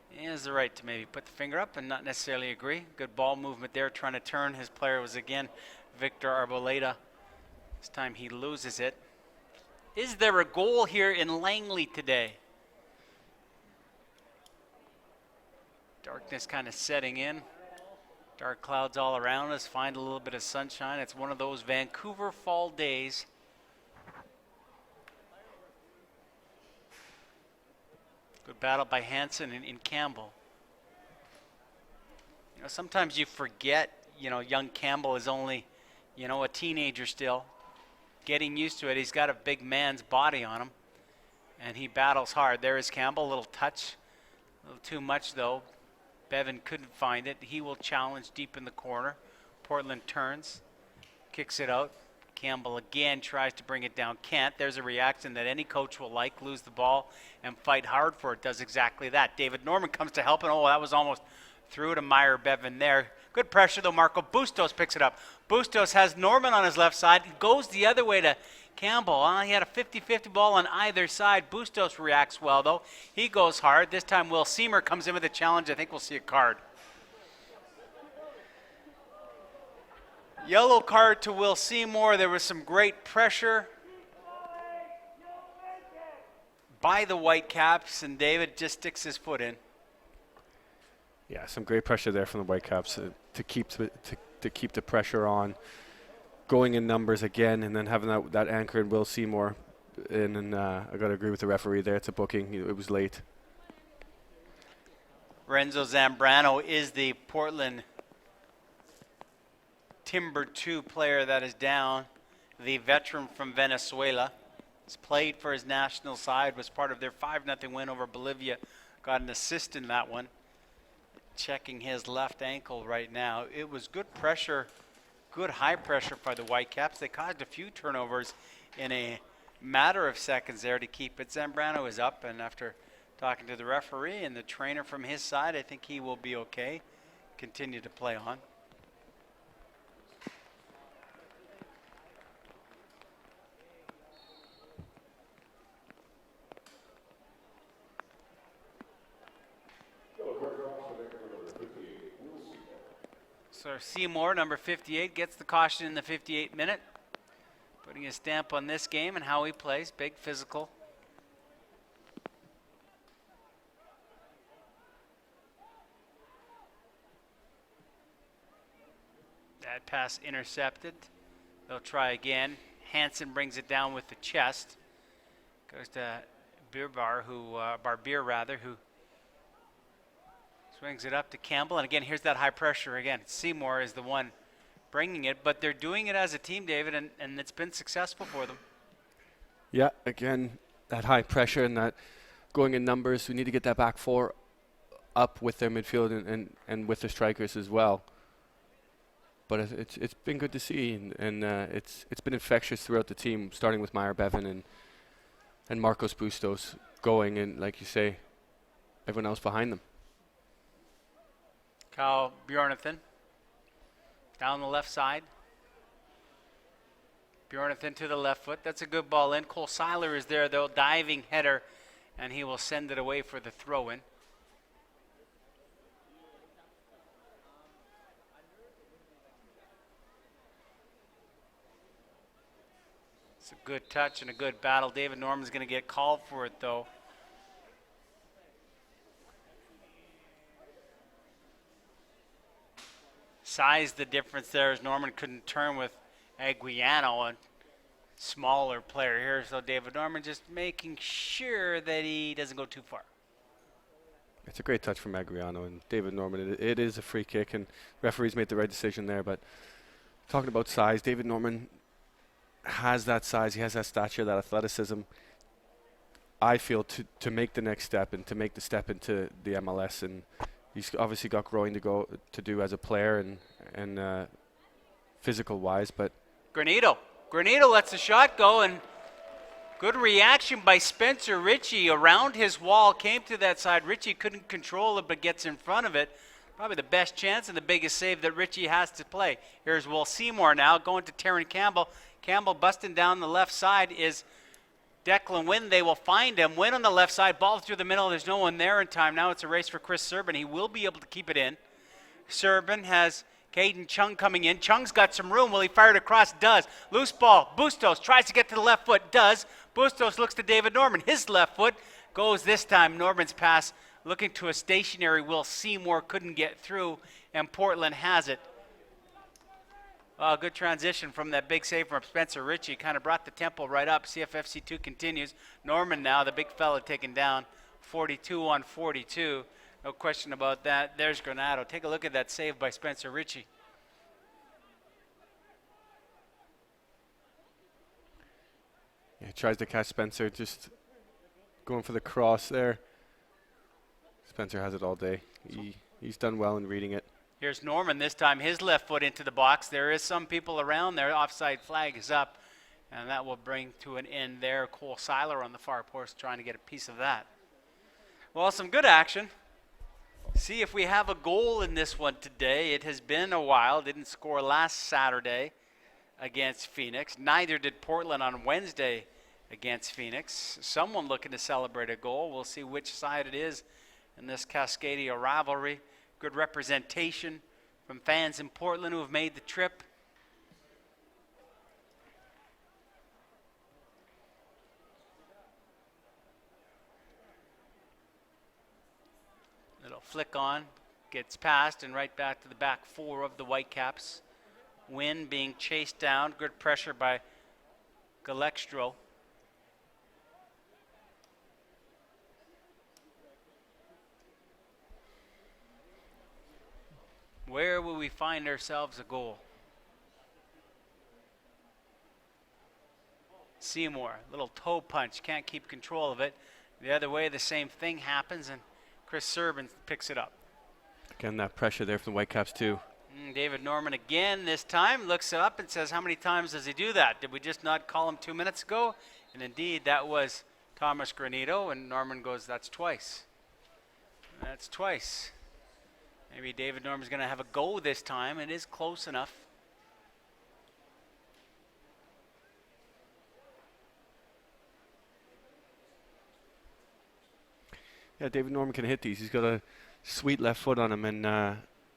S1: he has the right to maybe put the finger up and not necessarily agree. Good ball movement there, trying to turn. His player was again Victor Arboleda. This time he loses it. Is there a goal here in Langley today? Darkness kind of setting in. Dark clouds all around us. Find a little bit of sunshine. It's one of those Vancouver fall days. Good battle by Hansen and Campbell. You know, sometimes you forget, young Campbell is only, a teenager still. Getting used to it. He's got a big man's body on him. And he battles hard. There is Campbell. A little touch. A little too much, though. Bevan couldn't find it. He will challenge deep in the corner. Portland turns, kicks it out. Campbell again tries to bring it down. Can't. There's a reaction that any coach will like. Lose the ball and fight hard for it. Does exactly that. David Norman comes to help, and that was almost through to Meyer Bevan there. Good pressure though, Marco. Bustos picks it up. Bustos has Norman on his left side. He goes the other way to Campbell. He had a 50-50 ball on either side. Bustos reacts well though. He goes hard. This time Will Seymour comes in with a challenge. I think we'll see a card. Yellow card to Will Seymour. There was some great pressure by the Whitecaps, and David just sticks his foot in.
S3: Yeah, some great pressure there from the Whitecaps to keep the pressure on, going in numbers again, and then having that anchor in Will Seymour. And I got to agree with the referee there. It's a booking. It was late.
S1: Renzo Zambrano is the Portland Timber 2 player that is down. The veteran from Venezuela. He's played for his national side, was part of their 5-0 win over Bolivia. Got an assist in that one. Checking his left ankle right now. It was good pressure, good high pressure by the Whitecaps. They caused a few turnovers in a matter of seconds there to keep it. Zambrano is up, and after talking to the referee and the trainer from his side, I think he will be okay. Continue to play on. So Seymour, number 58, gets the caution in the 58th minute. Putting a stamp on this game and how he plays. Big physical. That pass intercepted. They'll try again. Hansen brings it down with the chest. Goes to Barbier, who swings it up to Campbell. And again, here's that high pressure again. Seymour is the one bringing it, but they're doing it as a team, David, and it's been successful for them.
S3: Yeah, again, that high pressure and that going in numbers. We need to get that back four up with their midfield and with the strikers as well. But it's been good to see, and it's been infectious throughout the team, starting with Meyer Bevan and Marcos Bustos going, and like you say, everyone else behind them.
S1: Kyle Bjornathan down the left side. Bjornathan to the left foot. That's a good ball in. Cole Seiler is there, though, diving header, and he will send it away for the throw-in. It's a good touch and a good battle. David Norman's going to get called for it, though. Size the difference there as Norman couldn't turn with Aguiano, a smaller player here. So David Norman just making sure that he doesn't go too far.
S3: It's a great touch from Aguiano and David Norman. It is a free kick, and referees made the right decision there. But talking about size, David Norman has that size. He has that stature, that athleticism. I feel to make the next step and to make the step into the MLS, and he's obviously got growing to do as a player and physical wise. But
S1: Granito lets the shot go, and good reaction by Spencer Ritchie around his wall, came to that side. Ritchie couldn't control it, but gets in front of it. Probably the best chance and the biggest save that Ritchie has to play. Here's Will Seymour now going to Terran Campbell. Campbell busting down the left side is Declan Wynn. They will find him. Wynn on the left side, ball through the middle. There's no one there in time. Now it's a race for Chris Serban. He will be able to keep it in. Serban has Caden Chung coming in. Chung's got some room. Will he fire it across? Does. Loose ball. Bustos tries to get to the left foot. Does. Bustos looks to David Norman. His left foot goes this time. Norman's pass looking to a stationary Will Seymour. Couldn't get through, and Portland has it. Good transition from that big save from Spencer Ritchie. Kind of brought the tempo right up. CFFC2 continues. Norman now, the big fella, taken down 42 on 42. No question about that. There's Granado. Take a look at that save by Spencer Ritchie.
S3: Yeah, he tries to catch Spencer, just going for the cross there. Spencer has it all day. He's done well in reading it.
S1: Here's Norman this time, his left foot into the box. There is some people around there. Offside flag is up, and that will bring to an end there. Cole Seiler on the far post trying to get a piece of that. Well, some good action. See if we have a goal in this one today. It has been a while. Didn't score last Saturday against Phoenix. Neither did Portland on Wednesday against Phoenix. Someone looking to celebrate a goal. We'll see which side it is in this Cascadia rivalry. Good representation from fans in Portland who have made the trip. Little flick on, gets past and right back to the back four of the Whitecaps. Wynn being chased down, good pressure by Galextro. Where will we find ourselves a goal? Seymour, little toe punch, can't keep control of it. The other way, the same thing happens, and Chris Serban picks it up.
S3: Again, that pressure there from the Whitecaps too.
S1: David Norman again this time looks up and says, how many times does he do that? Did we just not call him 2 minutes ago? And indeed, that was Thomas Granito, and Norman goes, that's twice. That's twice. Maybe David Norman's going to have a go this time. It is close enough.
S3: Yeah, David Norman can hit these. He's got a sweet left foot on him, and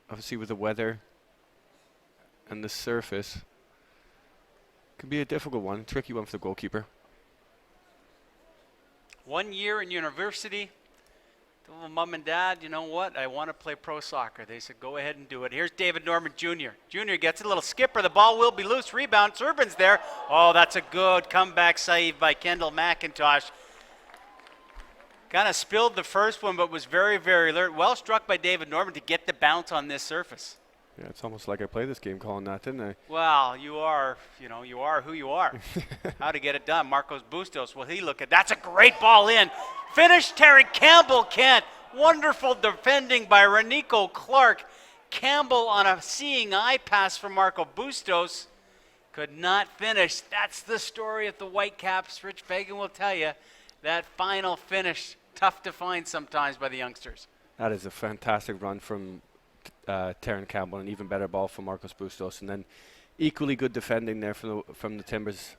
S3: obviously with the weather and the surface, can be a difficult one, tricky one for the goalkeeper.
S1: 1 year in university. Told mom and dad, you know what? I want to play pro soccer. They said, go ahead and do it. Here's David Norman Jr. Jr. gets a little skipper. The ball will be loose. Rebound. Serban's there. Oh, that's a good comeback save by Kendall McIntosh. Kind of spilled the first one, but was very, very alert. Well struck by David Norman to get the bounce on this surface.
S3: Yeah, it's almost like I played this game calling that, didn't I?
S1: Well, you are who you are. How to get it done. Marcos Bustos, will he look at? That's a great ball in. Finish, Terry Campbell can't. Wonderful defending by Renico Clark. Campbell on a seeing eye pass from Marco Bustos. Could not finish. That's the story of the Whitecaps. Rich Fagan will tell you that final finish, tough to find sometimes by the youngsters.
S3: That is a fantastic run from Terran Campbell, an even better ball from Marcos Bustos, and then equally good defending there from the Timbers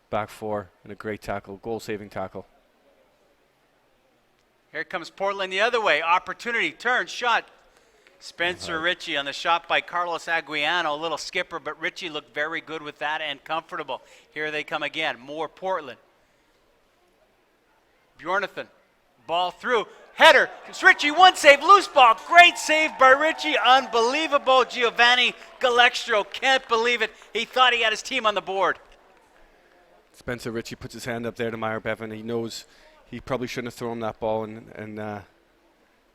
S3: back four, and a great tackle, goal-saving tackle.
S1: Here comes Portland the other way. Opportunity, turn, shot. Spencer Ritchie on the shot by Carlos Aguiano. A little skipper, but Ritchie looked very good with that and comfortable. Here they come again. More Portland. Bjornathan. Ball through. Header. It's Ritchie. One save. Loose ball. Great save by Ritchie. Unbelievable. Giovanni Galextro. Can't believe it. He thought he had his team on the board.
S3: Spencer Ritchie puts his hand up there to Meyer Bevan. He knows he probably shouldn't have thrown that ball, and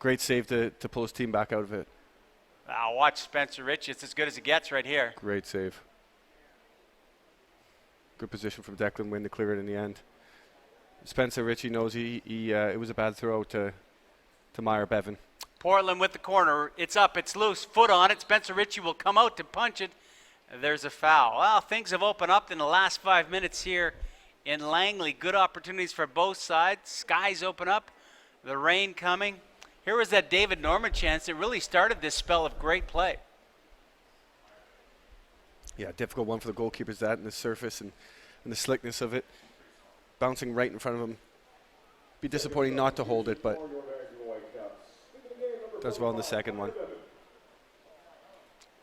S3: great save to pull his team back out of it.
S1: Watch Spencer Ritchie. It's as good as it gets right here.
S3: Great save. Good position from Declan Wynn to clear it in the end. Spencer Ritchie knows it was a bad throw to Meyer Bevan.
S1: Portland with the corner. It's up. It's loose. Foot on it. Spencer Ritchie will come out to punch it. There's a foul. Well, things have opened up in the last 5 minutes here in Langley. Good opportunities for both sides. Skies open up. The rain coming. Here was that David Norman chance that really started this spell of great play.
S3: Yeah, difficult one for the goalkeepers, that, and the surface and the slickness of it. Bouncing right in front of him. Be disappointing not to hold it, but does well in the second one.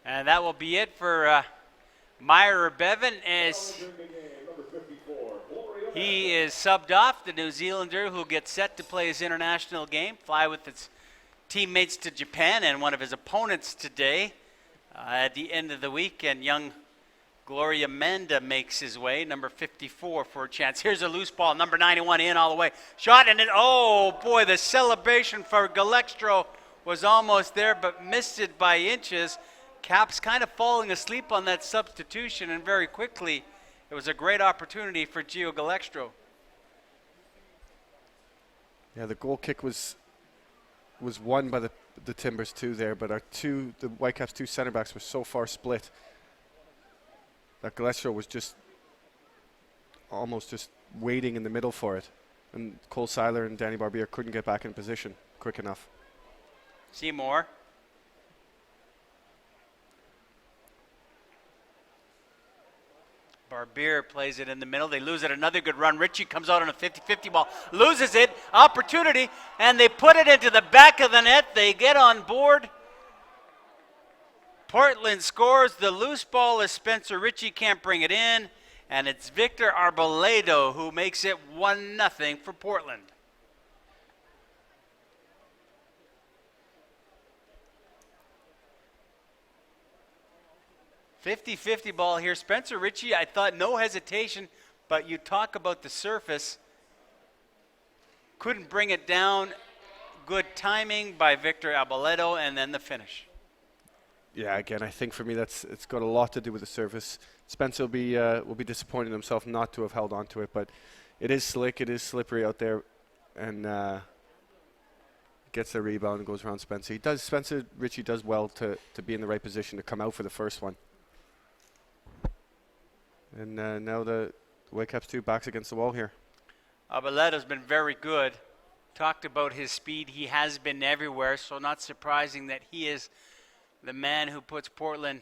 S1: And that will be it for Meyer Bevan as he is subbed off, the New Zealander who gets set to play his international game, fly with his teammates to Japan and one of his opponents today at the end of the week. And young Gloria Menda makes his way, number 54 for a chance. Here's a loose ball, number 91 in all the way. Shot, and then, oh boy, the celebration for Galextro was almost there, but missed it by inches. Caps kind of falling asleep on that substitution, and very quickly it was a great opportunity for Gio Galextro.
S3: Yeah, the goal kick was won by the Timbers too there, but the Whitecaps' two center backs were so far split that Galextro was just almost just waiting in the middle for it, and Cole Seiler and Danny Barbier couldn't get back in position quick enough.
S1: Seymour. Barbier plays it in the middle. They lose it. Another good run. Ritchie comes out on a 50-50 ball. Loses it. Opportunity. And they put it into the back of the net. They get on board. Portland scores. The loose ball is Spencer Ritchie. Can't bring it in. And it's Victor Arboleda who makes it 1-0 for Portland. .50 ball here. Spencer Ritchie, I thought no hesitation, but you talk about the surface. Couldn't bring it down. Good timing by Victor Arboleda, and then the finish.
S3: Yeah, again, I think for me it's got a lot to do with the surface. Spencer will be disappointed in himself not to have held on to it, but it is slick, it is slippery out there, and gets the rebound and goes around Spencer. Spencer Ritchie does well to be in the right position to come out for the first one. And now the Whitecaps 2 backs against the wall here.
S1: Arboleda's been very good. Talked about his speed. He has been everywhere, so not surprising that he is the man who puts Portland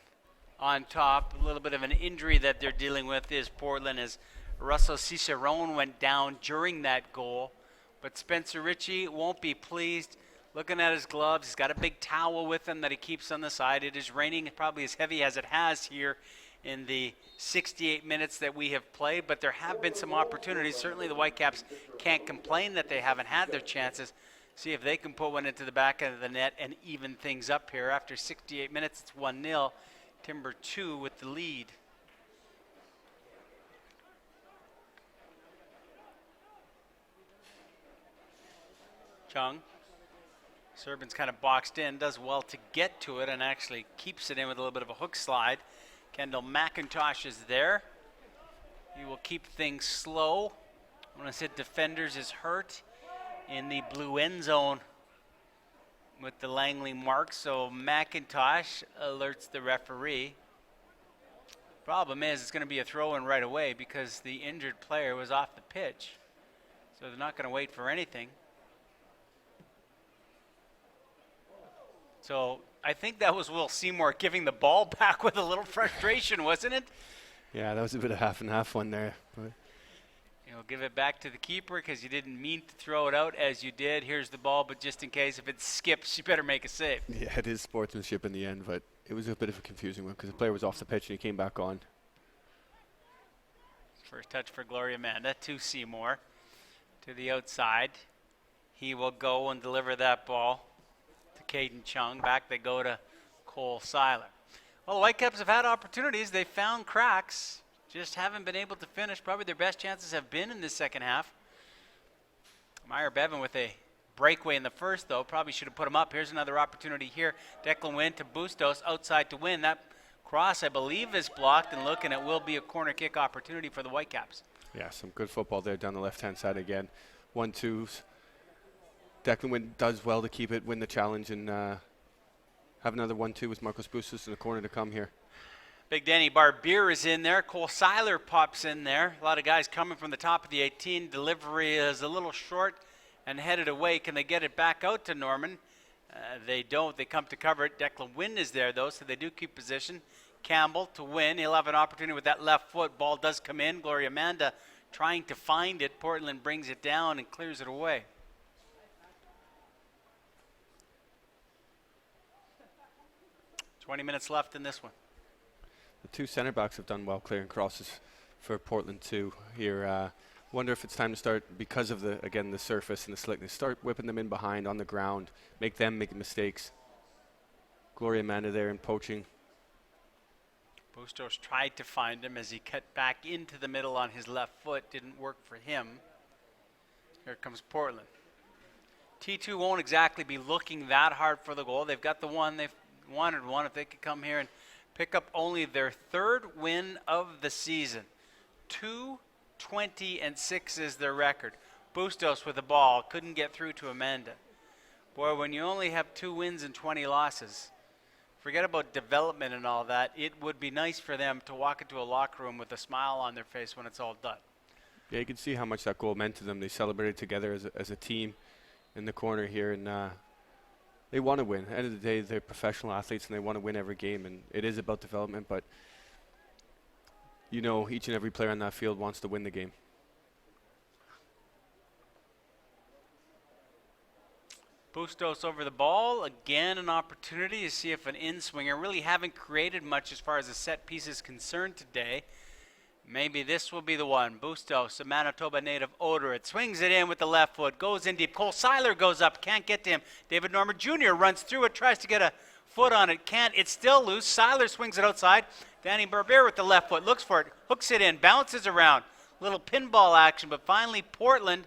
S1: on top. A little bit of an injury that they're dealing with is Portland, as Russell Cicerone went down during that goal. But Spencer Ritchie won't be pleased. Looking at his gloves, he's got a big towel with him that he keeps on the side. It is raining probably as heavy as it has here in the 68 minutes that we have played, but there have been some opportunities. Certainly the Whitecaps can't complain that they haven't had their chances. See if they can put one into the back of the net and even things up here. After 68 minutes, it's 1-0. Timber 2 with the lead. Chung. Serbian's kind of boxed in, does well to get to it, and actually keeps it in with a little bit of a hook slide. Kendall McIntosh is there. He will keep things slow. When I said defenders is hurt in the blue end zone with the Langley mark, so McIntosh alerts the referee. Problem is, it's going to be a throw-in right away because the injured player was off the pitch. So they're not going to wait for anything. So I think that was Will Seymour giving the ball back with a little frustration, wasn't it?
S3: Yeah, that was a bit of half and half one there. But
S1: You'll give it back to the keeper because you didn't mean to throw it out as you did. Here's the ball, but just in case if it skips, you better make a save.
S3: yeah, it is sportsmanship in the end, but it was a bit of a confusing one because the player was off the pitch and he came back on.
S1: First touch for Gloria Amanda to Seymour to the outside. He will go and deliver that ball to Caden Chung. Back they go to Cole Seiler. Well, the Whitecaps have had opportunities. They found cracks. Just haven't been able to finish. Probably their best chances have been in this second half. Meyer Bevan with a breakaway in the first, though. Probably should have put him up. Here's another opportunity here. Declan Wynn to Bustos outside to win. That cross, I believe, is blocked, and looking, it will be a corner kick opportunity for the Whitecaps.
S3: Yeah, some good football there down the left-hand side again. 1-2s. Declan Wynn does well to keep it, win the challenge, and have another 1-2 with Marcos Bustos in the corner to come here.
S1: Big Danny Barbier is in there. Cole Seiler pops in there. A lot of guys coming from the top of the 18. Delivery is a little short and headed away. Can they get it back out to Norman? They don't. They come to cover it. Declan Wynn is there, though, so they do keep position. Campbell to win. He'll have an opportunity with that left foot. Ball does come in. Gloria Amanda trying to find it. Portland brings it down and clears it away. $20 minutes left in this one.
S3: The two center backs have done well clearing crosses for Portland too here. Wonder if it's time to start, because of the surface and the slickness, start whipping them in behind on the ground, make them make mistakes. Gloria Amanda there in poaching.
S1: Bustos tried to find him as he cut back into the middle on his left foot. Didn't work for him. Here comes Portland. T2 won't exactly be looking that hard for the goal. They've got the one. They've wanted one. If they could come here and pick up only their third win of the season. 2-20-6 is their record. Bustos with the ball. Couldn't get through to Amanda. Boy, when you only have 2 wins and 20 losses, forget about development and all that. It would be nice for them to walk into a locker room with a smile on their face when it's all done.
S3: Yeah, you can see how much that goal meant to them. They celebrated together as a team in the corner here, and they want to win. At the end of the day, they're professional athletes and they want to win every game, and it is about development, but you know, each and every player on that field wants to win the game.
S1: Bustos over the ball. Again, an opportunity to see if an in-swinger. Really haven't created much as far as the set piece is concerned today. Maybe this will be the one. Bustos, a Manitoba native, Odorot, swings it in with the left foot, goes in deep. Cole Seiler goes up, can't get to him. David Dahmer Jr. runs through it, tries to get a foot on it, can't. It's still loose. Seiler swings it outside. Danny Barbier with the left foot, looks for it, hooks it in, bounces around. Little pinball action, but finally Portland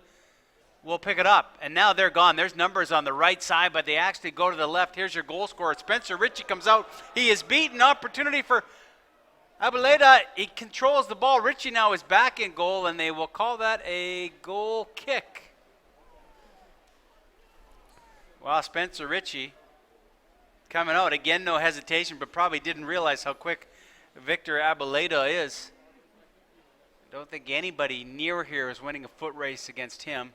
S1: will pick it up. And now they're gone. There's numbers on the right side, but they actually go to the left. Here's your goal scorer. Spencer Ritchie comes out. He is beaten. Opportunity for Abeleda. He controls the ball. Ritchie now is back in goal, and they will call that a goal kick. Wow, Spencer Ritchie coming out. Again, no hesitation, but probably didn't realize how quick Victor Abeleda is. I don't think anybody near here is winning a foot race against him.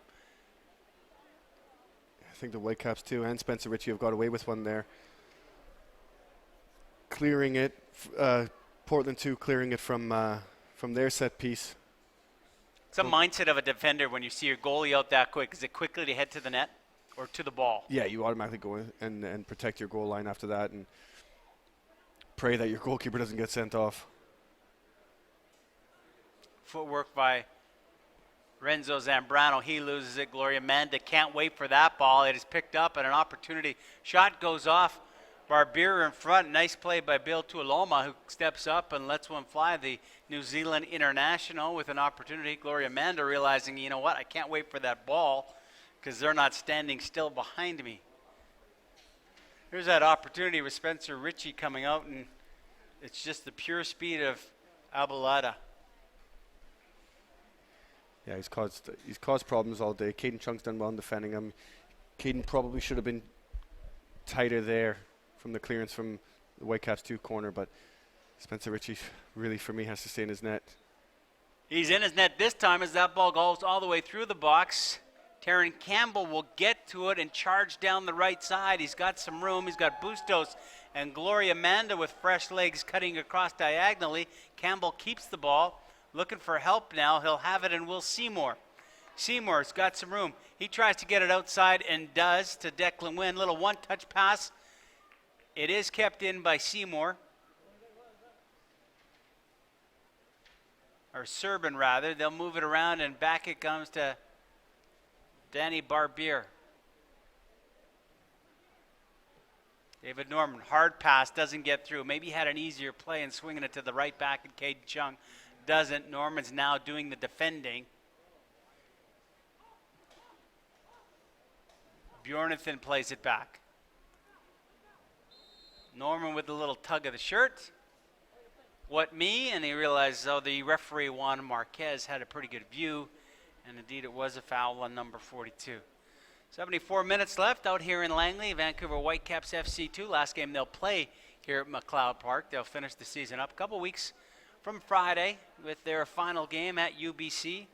S3: I think the Whitecaps too and Spencer Ritchie have got away with one there. Clearing it, Portland too, clearing it from their set piece.
S1: It's a mindset of a defender when you see your goalie out that quick. Is it quickly to head to the net or to the ball?
S3: Yeah, you automatically go in and protect your goal line after that and pray that your goalkeeper doesn't get sent off.
S1: Footwork by Renzo Zambrano. He loses it. Gloria Manda can't wait for that ball. It is picked up and an opportunity. Shot goes off. Barbier in front. Nice play by Bill Tuoloma, who steps up and lets one fly. The New Zealand international with an opportunity. Gloria Manda realizing, you know what, I can't wait for that ball because they're not standing still behind me. Here's that opportunity with Spencer Ritchie coming out, and it's just the pure speed of Abeleda.
S3: Yeah, he's caused problems all day. Caden Chung's done well in defending him. Caden probably should have been tighter there from the clearance from the Whitecaps 2 corner, but Spencer Ritchie really, for me, has to stay in his net.
S1: He's in his net this time as that ball goes all the way through the box. Taryn Campbell will get to it and charge down the right side. He's got some room. He's got Bustos and Gloria Manda with fresh legs cutting across diagonally. Campbell keeps the ball. Looking for help now. He'll have it, and Will Seymour. Seymour's got some room. He tries to get it outside and does to Declan Wynn. Little one-touch pass. It is kept in by Seymour. Or Serban, rather. They'll move it around, and back it comes to Danny Barbier. David Norman, hard pass, doesn't get through. Maybe he had an easier play in swinging it to the right back, and Caden Chung doesn't. Norman's now doing the defending. Bjornathan plays it back. Norman with a little tug of the shirt. What me? And he realizes, oh, the referee Juan Marquez had a pretty good view, and indeed it was a foul on number 42. 74 minutes left out here in Langley. Vancouver Whitecaps FC 2. Last game they'll play here at McLeod Park. They'll finish the season up a couple weeks from Friday with their final game at UBC.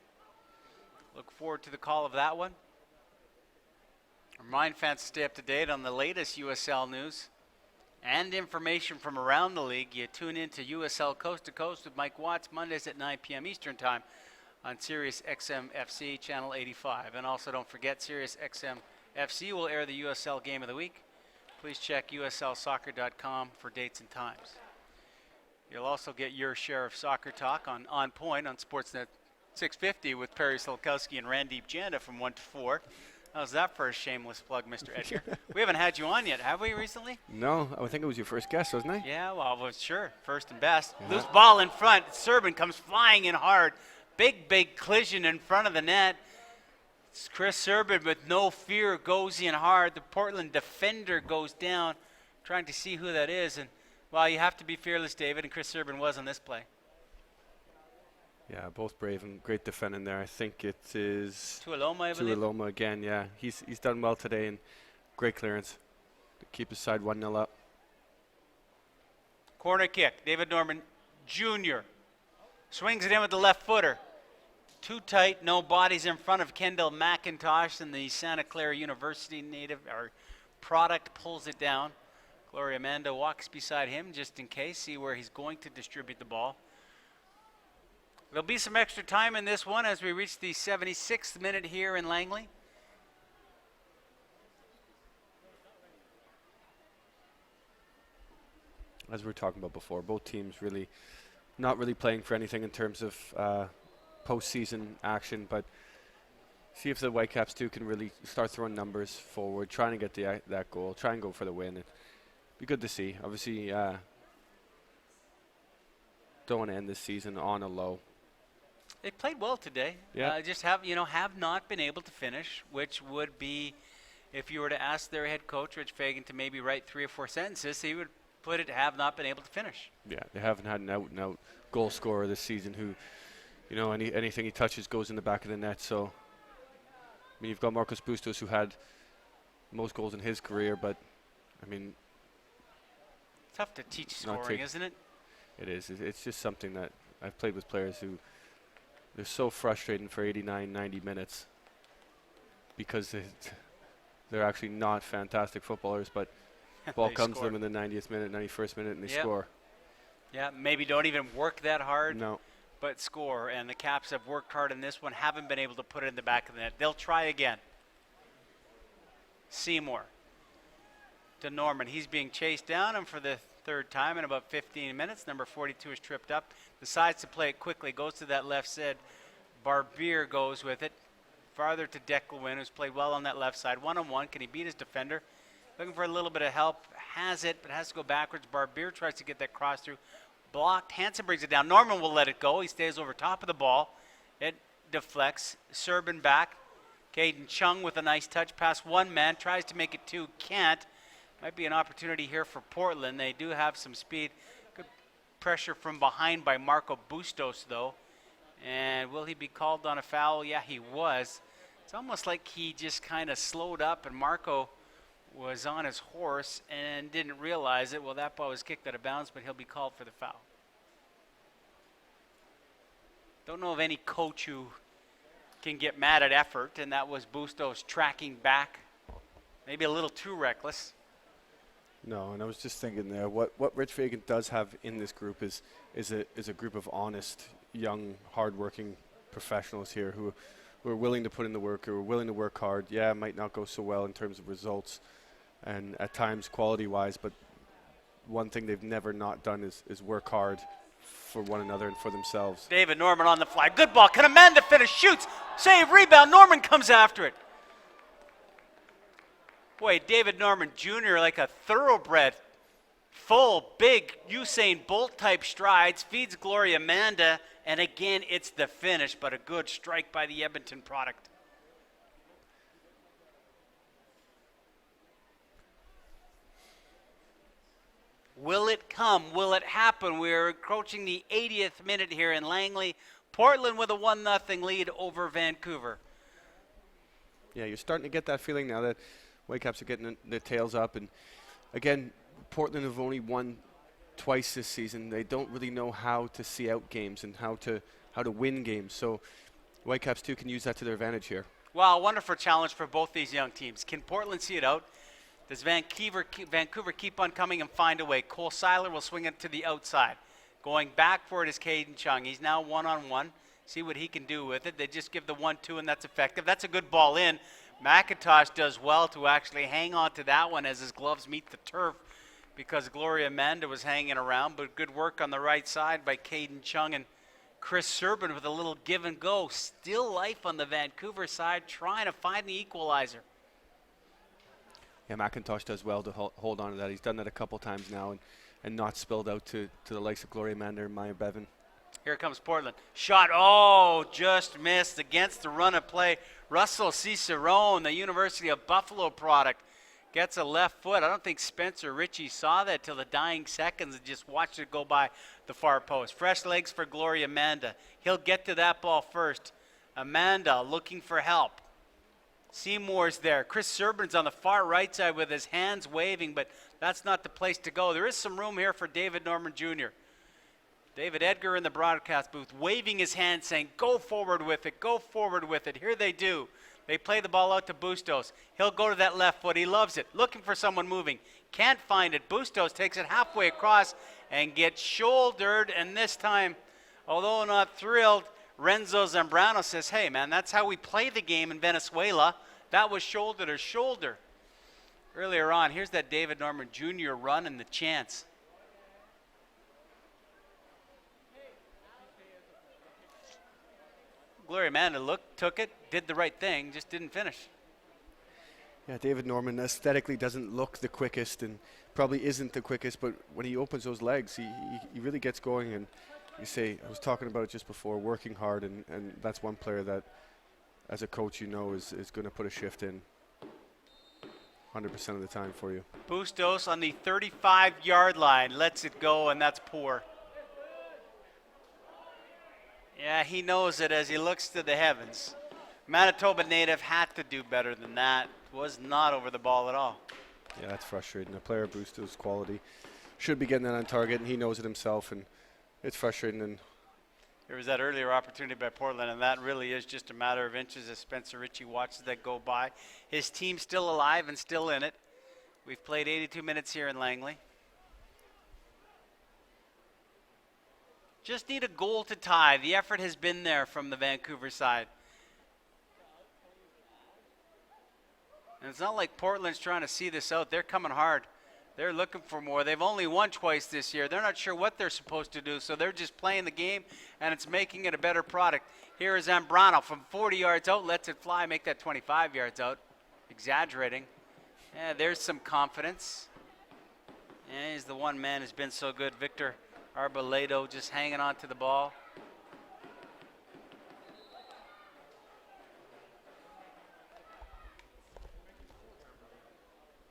S1: Look forward to the call of that one. Remind fans to stay up to date on the latest USL news and information from around the league. You tune in to USL Coast to Coast with Mike Watts Mondays at 9 p.m. Eastern Time on Sirius XM FC Channel 85. And also don't forget, Sirius XM FC will air the USL Game of the Week. Please check uslsoccer.com for dates and times. You'll also get your share of soccer talk on Point on Sportsnet 650 with Perry Solkowski and Randeep Janda from 1 to 4. How's that for a shameless plug, Mr. Edgar? We haven't had you on yet, have we, recently?
S3: No, I think it was your first guest, wasn't it?
S1: Yeah, well, sure, first and best. Yeah. Loose ball in front. Serban comes flying in hard. Big collision in front of the net. It's Chris Serban with no fear goes in hard. The Portland defender goes down, trying to see who that is. And, well, you have to be fearless, David, and Chris Serban was on this play.
S3: Yeah, both brave and great defending there. I think it is
S1: Tuoloma, I believe.
S3: Tuoloma again, yeah. He's done well today and great clearance to keep his side 1-0 up.
S1: Corner kick. David Norman Jr. swings it in with the left footer. Too tight, no bodies in front of Kendall McIntosh and the Santa Clara University native or product pulls it down. Gloria Amanda walks beside him just in case, see where he's going to distribute the ball. There'll be some extra time in this one as we reach the 76th minute here in Langley.
S3: As we were talking about before, both teams really not really playing for anything in terms of postseason action, but see if the Whitecaps too can really start throwing numbers forward, trying to get that goal, try and go for the win. It'd be good to see. Obviously, don't want to end this season on a low.
S1: They played well today.
S3: Yeah.
S1: Just have not been able to finish, which would be, if you were to ask their head coach, Rich Fagan, to maybe write 3 or 4 sentences, he would put it, have not been able to finish.
S3: Yeah, they haven't had an out-and-out goal scorer this season who, anything he touches goes in the back of the net. So, I mean, you've got Marcos Bustos, who had most goals in his career, but, I mean...
S1: Tough to teach scoring, isn't it?
S3: It is. It's just something that I've played with players who, they're so frustrating for 89, 90 minutes because they're actually not fantastic footballers, but ball comes to them in the 90th minute, 91st minute, and they score.
S1: Yeah, maybe don't even work that hard.
S3: No.
S1: But score. And the Caps have worked hard in this one, haven't been able to put it in the back of the net. They'll try again. Seymour to Norman. He's being chased down, and for the third time in about 15 minutes, number 42 is tripped up. Decides to play it quickly. Goes to that left side. Barbier goes with it. Farther to Declan, who's played well on that left side. 1-on-1. Can he beat his defender? Looking for a little bit of help. Has it, but has to go backwards. Barbier tries to get that cross through. Blocked. Hansen brings it down. Norman will let it go. He stays over top of the ball. It deflects. Serbin back. Caden Chung with a nice touch past one man. Tries to make it two. Can't. Might be an opportunity here for Portland. They do have some speed. Good pressure from behind by Marco Bustos, though. And will he be called on a foul? Yeah, he was. It's almost like he just kind of slowed up, and Marco was on his horse and didn't realize it. Well, that ball was kicked out of bounds, but he'll be called for the foul. Don't know of any coach who can get mad at effort, and that was Bustos tracking back. Maybe a little too reckless.
S3: No, and I was just thinking there, what Rich Fagan does have in this group is a group of honest, young, hardworking professionals here who are willing to put in the work, who are willing to work hard. Yeah, it might not go so well in terms of results and at times quality-wise, but one thing they've never not done is work hard for one another and for themselves.
S1: David Norman on the fly. Good ball. Can Amanda finish? Shoots. Save. Rebound. Norman comes after it. Boy, David Norman Jr. like a thoroughbred. Full, big Usain Bolt type strides. Feeds Gloria Amanda. And again, it's the finish, but a good strike by the Edmonton product. Will it come? Will it happen? We're approaching the 80th minute here in Langley. Portland with a 1-0 lead over Vancouver.
S3: Yeah, you're starting to get that feeling now that Whitecaps are getting their tails up. And again, Portland have only won twice this season. They don't really know how to see out games and how to win games. So Whitecaps too can use that to their advantage here.
S1: Wow, wonderful challenge for both these young teams. Can Portland see it out? Does Vancouver keep on coming and find a way? Cole Seiler will swing it to the outside. Going back for it is Caden Chung. He's now 1-on-1. See what he can do with it. They just give the 1-2, and that's effective. That's a good ball in. McIntosh does well to actually hang on to that one as his gloves meet the turf because Gloria Amanda was hanging around, but good work on the right side by Caden Chung and Chris Serbin with a little give and go. Still life on the Vancouver side, trying to find the equalizer.
S3: Yeah, McIntosh does well to hold on to that. He's done that a couple times now and not spilled out to the likes of Gloria Amanda and Maya Bevan.
S1: Here comes Portland. Shot, oh, just missed against the run of play. Russell Cicerone, the University of Buffalo product, gets a left foot. I don't think Spencer Ritchie saw that till the dying seconds and just watched it go by the far post. Fresh legs for Gloria Amanda. He'll get to that ball first. Amanda looking for help. Seymour's there. Chris Serbin's on the far right side with his hands waving, but that's not the place to go. There is some room here for David Norman Jr. David Edgar in the broadcast booth waving his hand saying, go forward with it, go forward with it. Here they do. They play the ball out to Bustos. He'll go to that left foot. He loves it. Looking for someone moving. Can't find it. Bustos takes it halfway across and gets shouldered. And this time, although not thrilled, Renzo Zambrano says, hey, man, that's how we play the game in Venezuela. That was shoulder to shoulder. Earlier on, here's that David Norman Jr. run and the chance. Gloria Amanda took it, did the right thing, just didn't finish.
S3: Yeah, David Norman aesthetically doesn't look the quickest and probably isn't the quickest, but when he opens those legs, he really gets going. And you say, I was talking about it just before, working hard, and that's one player that, as a coach, you know is going to put a shift in 100% of the time for you.
S1: Bustos on the 35-yard line lets it go, and that's poor. Yeah, he knows it as he looks to the heavens. Manitoba native had to do better than that. Was not over the ball at all.
S3: Yeah, that's frustrating. A player of Bustos' quality should be getting that on target, and he knows it himself, and it's frustrating. And
S1: there was that earlier opportunity by Portland, and that really is just a matter of inches as Spencer Ritchie watches that go by. His team's still alive and still in it. We've played 82 minutes here in Langley. Just need a goal to tie. The effort has been there from the Vancouver side. And it's not like Portland's trying to see this out. They're coming hard. They're looking for more. They've only won twice this year. They're not sure what they're supposed to do, so they're just playing the game, and it's making it a better product. Here is Zambrano from 40 yards out, lets it fly, make that 25 yards out. Exaggerating. Yeah, there's some confidence. And he's the one man who's been so good, Victor Arbolado, just hanging on to the ball.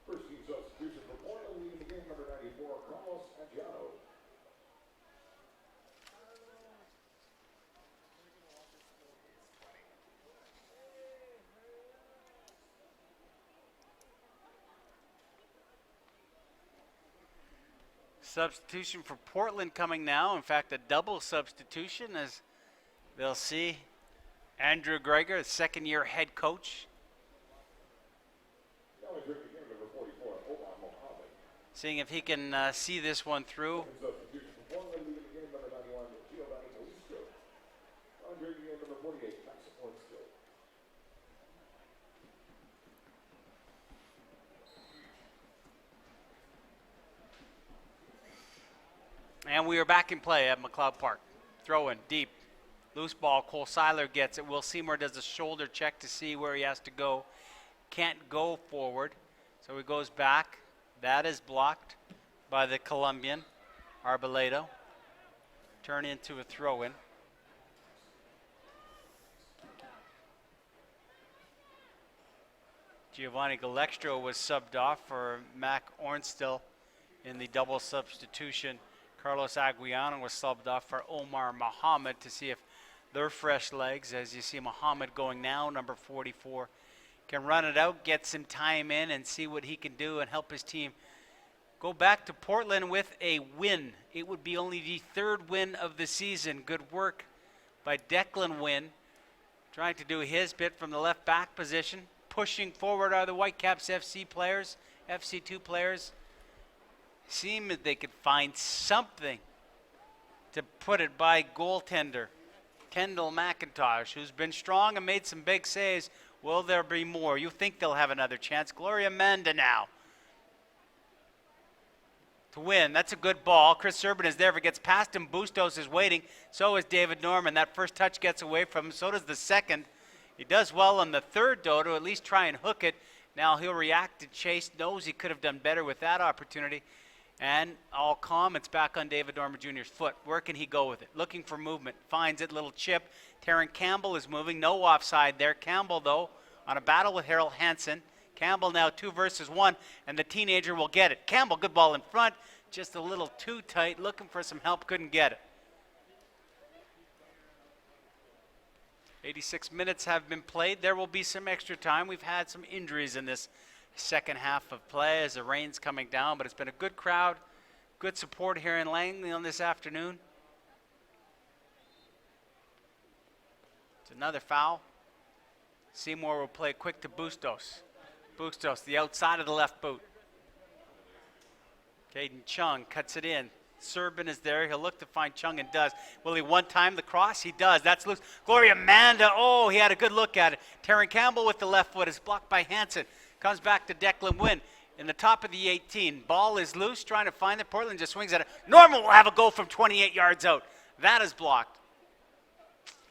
S21: First team substitution for Portland, leading the game, number 94, Carlos Adjano.
S1: Substitution for Portland coming now. In fact, a double substitution as they'll see Andrew Gregor, the second-year head coach. Seeing if he can see this one through. And we are back in play at McLeod Park. Throw in deep. Loose ball. Cole Seiler gets it. Will Seymour does a shoulder check to see where he has to go. Can't go forward. So he goes back. That is blocked by the Colombian, Arbolado. Turn into a throw-in. Giovanni Galextro was subbed off for Mac Ornstill in the double substitution. Carlos Aguiano was subbed off for Omar Muhammad to see if they're fresh legs. As you see Muhammad going now, number 44. Can run it out, get some time in, and see what he can do and help his team go back to Portland with a win. It would be only the third win of the season. Good work by Declan Wynn, trying to do his bit from the left back position. Pushing forward are the Whitecaps FC players, FC2 players. Seemed that they could find something to put it by goaltender Kendall McIntosh, who's been strong and made some big saves. Will there be more? You think they'll have another chance. Gloria Manda now to win. That's a good ball. Chris Urban is there. If it gets past him, Bustos is waiting. So is David Norman. That first touch gets away from him. So does the second. He does well on the third, though, to at least try and hook it. Now he'll react to Chase. Knows he could have done better with that opportunity. And all calm. It's back on David Norman Jr.'s foot. Where can he go with it? Looking for movement. Finds it. Little chip. Taryn Campbell is moving. No offside there. Campbell, though, on a battle with Harold Hansen. Campbell now 2 versus 1, and the teenager will get it. Campbell, good ball in front. Just a little too tight. Looking for some help. Couldn't get it. 86 minutes have been played. There will be some extra time. We've had some injuries in this second half of play as the rain's coming down, but it's been a good crowd, good support here in Langley on this afternoon. It's another foul. Seymour will play quick to Bustos. Bustos, the outside of the left boot. Caden Chung cuts it in. Serbin is there. He'll look to find Chung and does. Will he one-time the cross? He does. That's loose. Gloria Amanda. Oh, he had a good look at it. Taryn Campbell with the left foot is blocked by Hansen. Comes back to Declan Wynn in the top of the 18. Ball is loose, trying to find it. Portland just swings at it. Norman will have a goal from 28 yards out. That is blocked.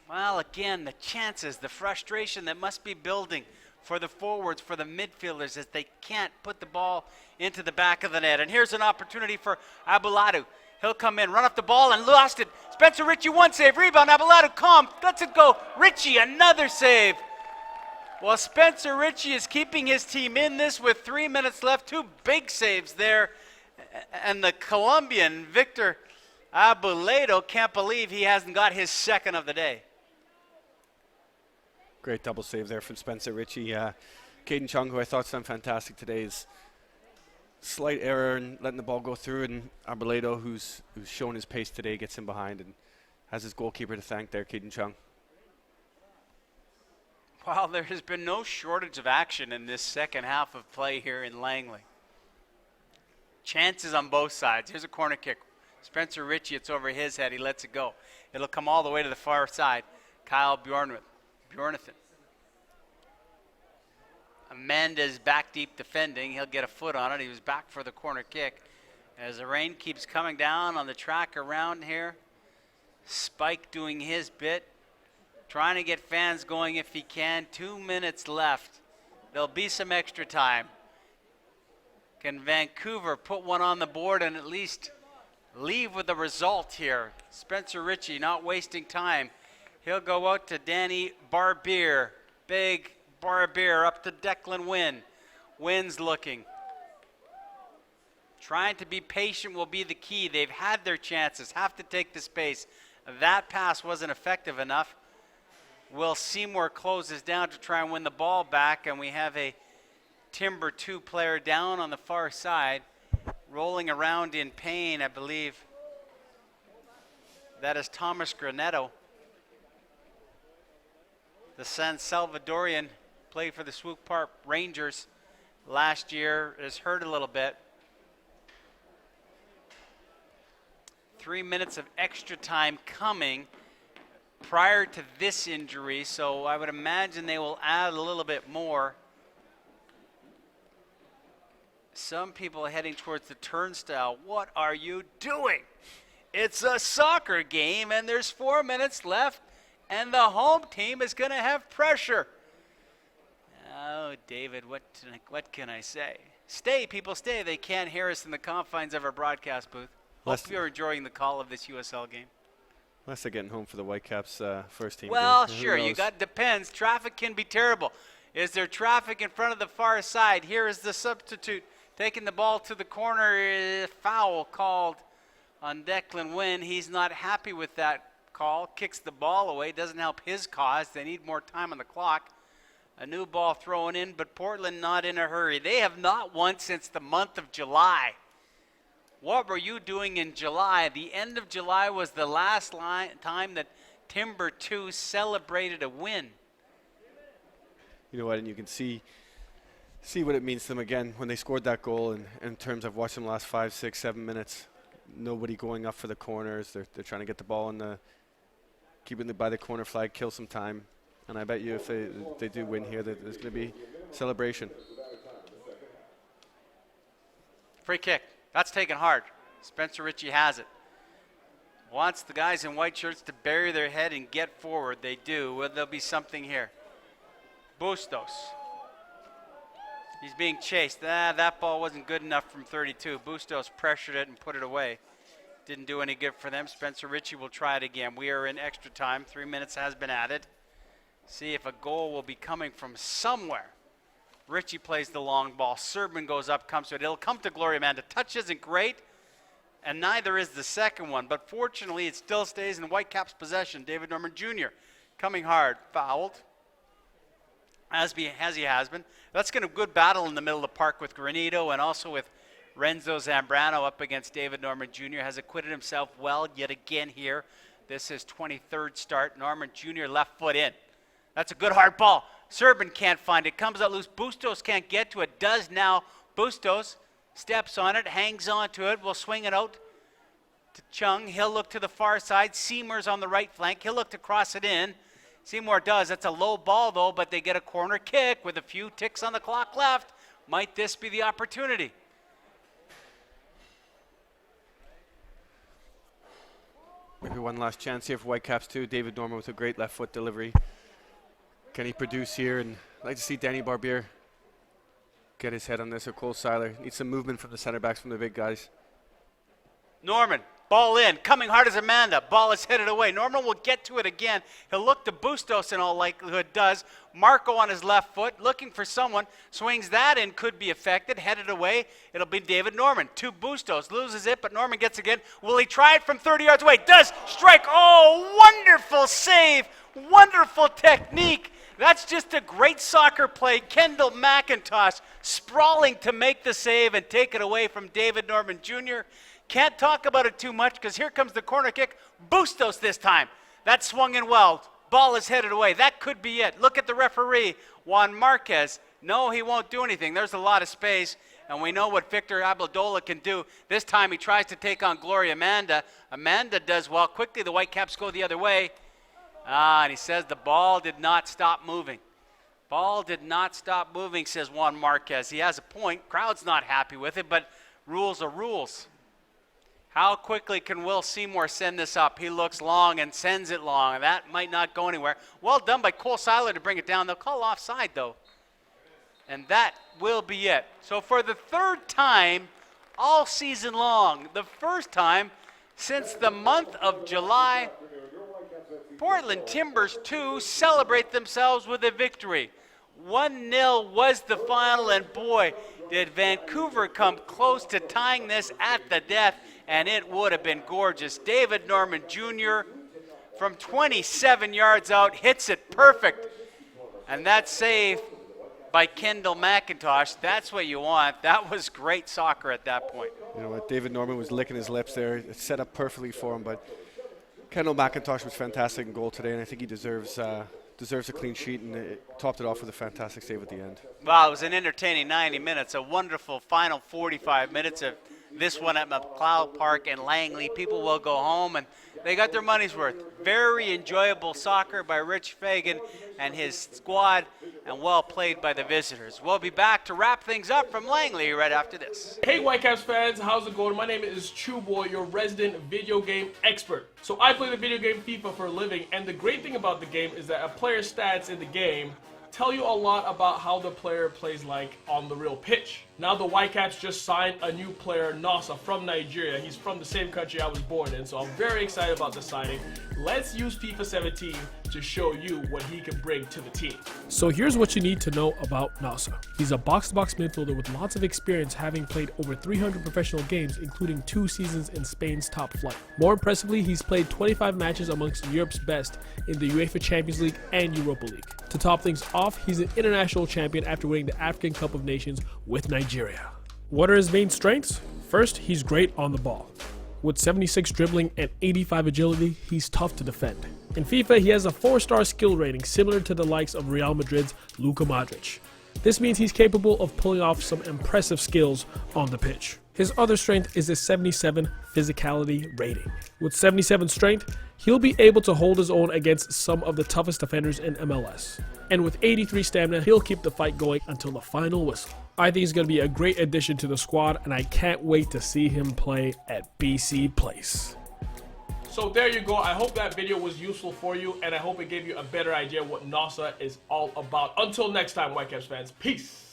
S1: Well, again, the chances, the frustration that must be building for the forwards, for the midfielders, as they can't put the ball into the back of the net. And here's an opportunity for Abuladu. He'll come in, run up the ball, and lost it. Spencer Ritchie, one save, rebound. Abuladu, calm, lets it go. Ritchie, another save. Well, Spencer Ritchie is keeping his team in this with 3 minutes left. 2 big saves there. And the Colombian, Victor Abulado, can't believe he hasn't got his second of the day.
S3: Great double save there from Spencer Ritchie. Caden Chung, who I thought's done fantastic today, is slight error in letting the ball go through, and Abulado, who's shown his pace today, gets in behind and has his goalkeeper to thank there, Caden Chung.
S1: Well, there has been no shortage of action in this second half of play here in Langley. Chances on both sides. Here's a corner kick. Spencer Ritchie, it's over his head. He lets it go. It'll come all the way to the far side. Kyle Bjornathan. Amanda's back deep defending. He'll get a foot on it. He was back for the corner kick. As the rain keeps coming down on the track around here, Spike doing his bit, trying to get fans going if he can. 2 minutes left. There'll be some extra time. Can Vancouver put one on the board and at least leave with a result here? Spencer Ritchie not wasting time. He'll go out to Danny Barbier. Big Barbier up to Declan Wynn. Wynn's looking. Trying to be patient will be the key. They've had their chances. Have to take the space. That pass wasn't effective enough. Will Seymour closes down to try and win the ball back, and we have a Timber 2 player down on the far side, rolling around in pain, I believe. That is Thomas Granetto. The San Salvadorian played for the Swoop Park Rangers last year, is hurt a little bit. 3 minutes of extra time coming prior to this injury, so I would imagine they will add a little bit more. Some people are heading towards the turnstile. What are you doing? It's a soccer game, and there's 4 minutes left, and the home team is going to have pressure. Oh, David, what can I say? Stay, people, stay. They can't hear us in the confines of our broadcast booth. Hope you're enjoying the call of this USL game.
S3: Unless they're getting home for the Whitecaps first team.
S1: Well,
S3: game.
S1: sure, depends. Traffic can be terrible. Is there traffic in front of the far side? Here is the substitute taking the ball to the corner. Foul called on Declan Wynn. He's not happy with that call. Kicks the ball away. Doesn't help his cause. They need more time on the clock. A new ball thrown in, but Portland not in a hurry. They have not won since the month of July. What were you doing in July? The end of July was the last time that Timber 2 celebrated a win.
S3: You know what, and you can see what it means to them again when they scored that goal, and in terms of watching them last 5, 6, 7 minutes. Nobody going up for the corners. They're trying to get the ball in keeping it by the corner flag, kill some time. And I bet you if they do win here, that there's going to be celebration.
S1: Free kick. That's taken hard. Spencer Ritchie has it. Wants the guys in white shirts to bury their head and get forward. They do. Well, there'll be something here. Bustos. He's being chased. That ball wasn't good enough from 32. Bustos pressured it and put it away. Didn't do any good for them. Spencer Ritchie will try it again. We are in extra time. 3 minutes has been added. See if a goal will be coming from somewhere. Ritchie plays the long ball. Serbin goes up, comes to it. It'll come to Gloria Man. The touch isn't great, and neither is the second one. But fortunately, it still stays in Whitecaps' possession. David Norman Jr. coming hard. Fouled, as he has been. That's going to be a good battle in the middle of the park with Granito and also with Renzo Zambrano up against David Norman Jr. Has acquitted himself well yet again here. This is 23rd start. Norman Jr. left foot in. That's a good hard ball. Serban can't find it. Comes out loose. Bustos can't get to it. Does now. Bustos steps on it, hangs on to it. Will swing it out to Chung. He'll look to the far side. Seymour's on the right flank. He'll look to cross it in. Seymour does. That's a low ball, though, but they get a corner kick with a few ticks on the clock left. Might this be the opportunity?
S3: Maybe one last chance here for Whitecaps too. David Norman with a great left foot delivery. Can he produce here? And I'd like to see Danny Barbier get his head on this, or Cole Seiler. Needs some movement from the center backs, from the big guys.
S1: Norman, ball in, coming hard as Amanda. Ball is headed away. Norman will get to it again. He'll look to Bustos, in all likelihood does. Marco on his left foot, looking for someone. Swings that in, could be affected. Headed away, it'll be David Norman. To Bustos, loses it, but Norman gets again. Will he try it from 30 yards away? Does strike. Oh, wonderful save. Wonderful technique. That's just a great soccer play. Kendall McIntosh sprawling to make the save and take it away from David Norman Jr. Can't talk about it too much because here comes the corner kick. Bustos this time. That swung in well. Ball is headed away. That could be it. Look at the referee, Juan Marquez. No, he won't do anything. There's a lot of space, and we know what Victor Abladola can do. This time he tries to take on Gloria Amanda. Amanda does well. Quickly, the Whitecaps go the other way. And he says the ball did not stop moving. Ball did not stop moving, says Juan Marquez. He has a point. Crowd's not happy with it, but rules are rules. How quickly can Will Seymour send this up? He looks long and sends it long. That might not go anywhere. Well done by Cole Seiler to bring it down. They'll call offside, though. And that will be it. So for the third time all season long, the first time since the month of July, Portland Timbers 2 celebrate themselves with a victory. 1-0 was the final, and boy, did Vancouver come close to tying this at the death, and it would have been gorgeous. David Norman Jr. from 27 yards out hits it perfect, and that save by Kendall McIntosh, that's what you want. That was great soccer at that point.
S3: You know what, David Norman was licking his lips there. It's set up perfectly for him, but Kendall McIntosh was fantastic in goal today, and I think he deserves a clean sheet, and topped it off with a fantastic save at the end.
S1: Well, it was an entertaining 90 minutes, a wonderful final 45 minutes of this one at McLeod Park in Langley. People will go home, and they got their money's worth. Very enjoyable soccer by Rich Fagan and his squad, and well played by the visitors. We'll be back to wrap things up from Langley right after this.
S4: Hey Whitecaps fans, how's it going? My name is Chuboy, your resident video game expert. So I play the video game FIFA for a living, and the great thing about the game is that a player's stats in the game tell you a lot about how the player plays like on the real pitch. Now the Whitecaps just signed a new player, Nasa, from Nigeria. He's from the same country I was born in, so I'm very excited about the signing. Let's use FIFA 17 to show you what he can bring to the team.
S5: So here's what you need to know about Nasa. He's a box-to-box midfielder with lots of experience, having played over 300 professional games, including 2 seasons in Spain's top flight. More impressively, he's played 25 matches amongst Europe's best in the UEFA Champions League and Europa League. To top things off, he's an international champion after winning the African Cup of Nations with Nigeria. What are his main strengths? First, he's great on the ball. With 76 dribbling and 85 agility, he's tough to defend. In FIFA, he has a 4-star skill rating similar to the likes of Real Madrid's Luka Modric. This means he's capable of pulling off some impressive skills on the pitch. His other strength is his 77 physicality rating. With 77 strength, he'll be able to hold his own against some of the toughest defenders in MLS. And with 83 stamina, he'll keep the fight going until the final whistle. I think he's going to be a great addition to the squad, and I can't wait to see him play at BC Place.
S4: So there you go. I hope that video was useful for you, and I hope it gave you a better idea what NASA is all about. Until next time, Whitecaps fans, peace.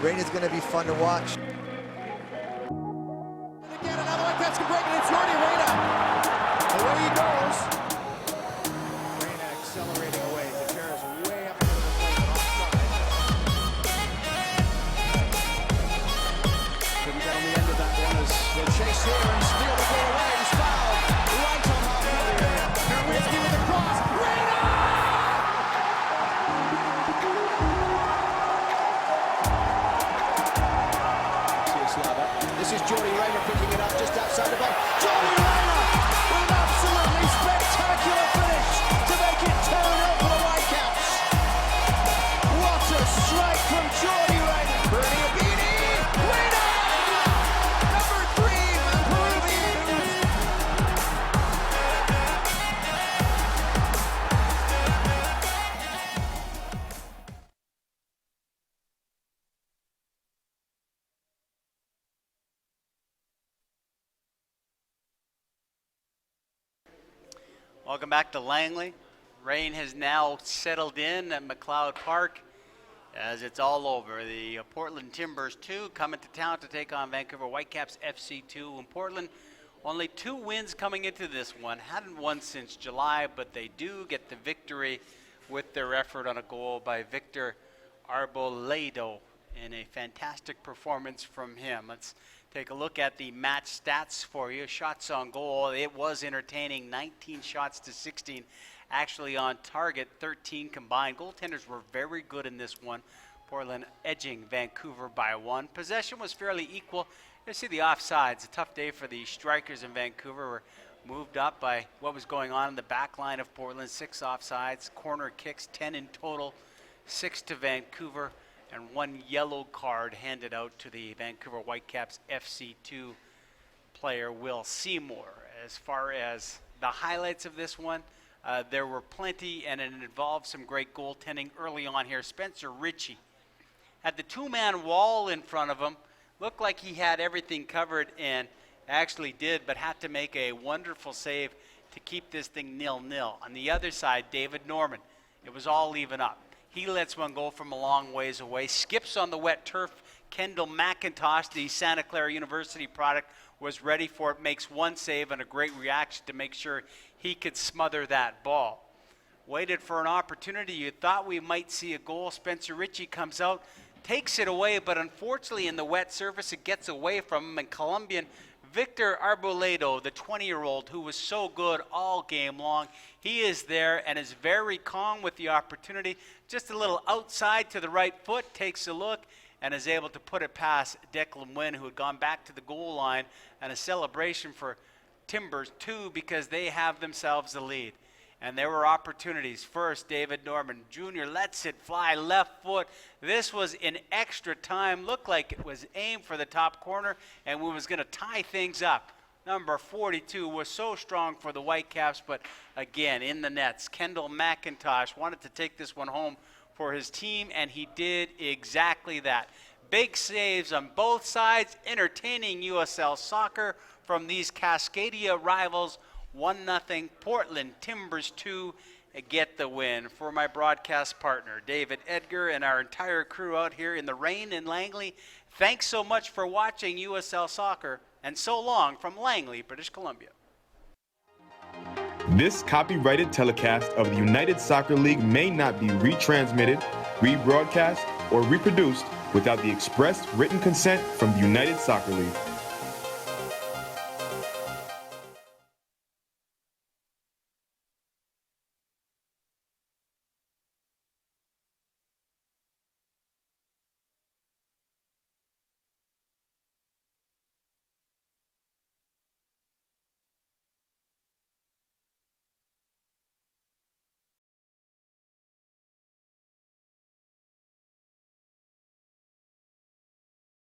S6: Rain is going to be fun to watch.
S7: Again, another Whitecaps can break it. It's Jordi Reyna. Away he goes. Reyna accelerating away. The chair is way up into the plate, but offside. Couldn't get on the end of that one as they chase here and steal the goal away. He's fouled. Right on half of the area. Nerwinski with the cross. Reyna! This is Jordy Rayner picking it up just outside the box. Jordy Rayner with an absolutely spectacular finish to make it 2-0 for the Whitecaps. What a strike from Jordy Rayner. Bernie Abini, winner! Number 3 for the Peruvians.
S1: Welcome back to Langley. Rain has now settled in at McLeod Park as it's all over. The Portland Timbers 2 coming to town to take on Vancouver Whitecaps FC 2 in Portland. Only 2 wins coming into this one. Hadn't won since July, but they do get the victory with their effort on a goal by Victor Arboleda in a fantastic performance from him. Let's take a look at the match stats for you. Shots on goal, it was entertaining. 19 shots to 16 actually on target, 13 combined. Goaltenders were very good in this one. Portland edging Vancouver by 1. Possession was fairly equal. You see the offsides. A tough day for the strikers in Vancouver. Were moved up by what was going on in the back line of Portland. 6 offsides, corner kicks, 10 in total, 6 to Vancouver, and 1 yellow card handed out to the Vancouver Whitecaps FC2 player Will Seymour. As far as the highlights of this one, there were plenty, and it involved some great goaltending early on here. Spencer Ritchie had the 2-man wall in front of him. Looked like he had everything covered, and actually did, but had to make a wonderful save to keep this thing 0-0. On the other side, David Norman, it was all even up. He lets one go from a long ways away, skips on the wet turf. Kendall McIntosh, the Santa Clara University product, was ready for it, makes 1 save and a great reaction to make sure he could smother that ball. Waited for an opportunity. You thought we might see a goal. Spencer Ritchie comes out, takes it away, but unfortunately in the wet surface it gets away from him, and Colombian Victor Arboleda, the 20-year-old who was so good all game long, he is there and is very calm with the opportunity. Just a little outside to the right foot, takes a look, and is able to put it past Declan Wynn, who had gone back to the goal line, and a celebration for Timbers 2 because they have themselves the lead. And there were opportunities. First, David Norman Jr. lets it fly left foot. This was in extra time. Looked like it was aimed for the top corner and we was going to tie things up. Number 42 was so strong for the Whitecaps, but again, in the nets. Kendall McIntosh wanted to take this one home for his team, and he did exactly that. Big saves on both sides, entertaining USL soccer from these Cascadia rivals. 1-0 Portland Timbers 2 get the win. For my broadcast partner, David Edgar, and our entire crew out here in the rain in Langley, thanks so much for watching USL Soccer, and so long from Langley, British Columbia.
S2: This copyrighted telecast of the United Soccer League may not be retransmitted, rebroadcast, or reproduced without the express written consent from the United Soccer League.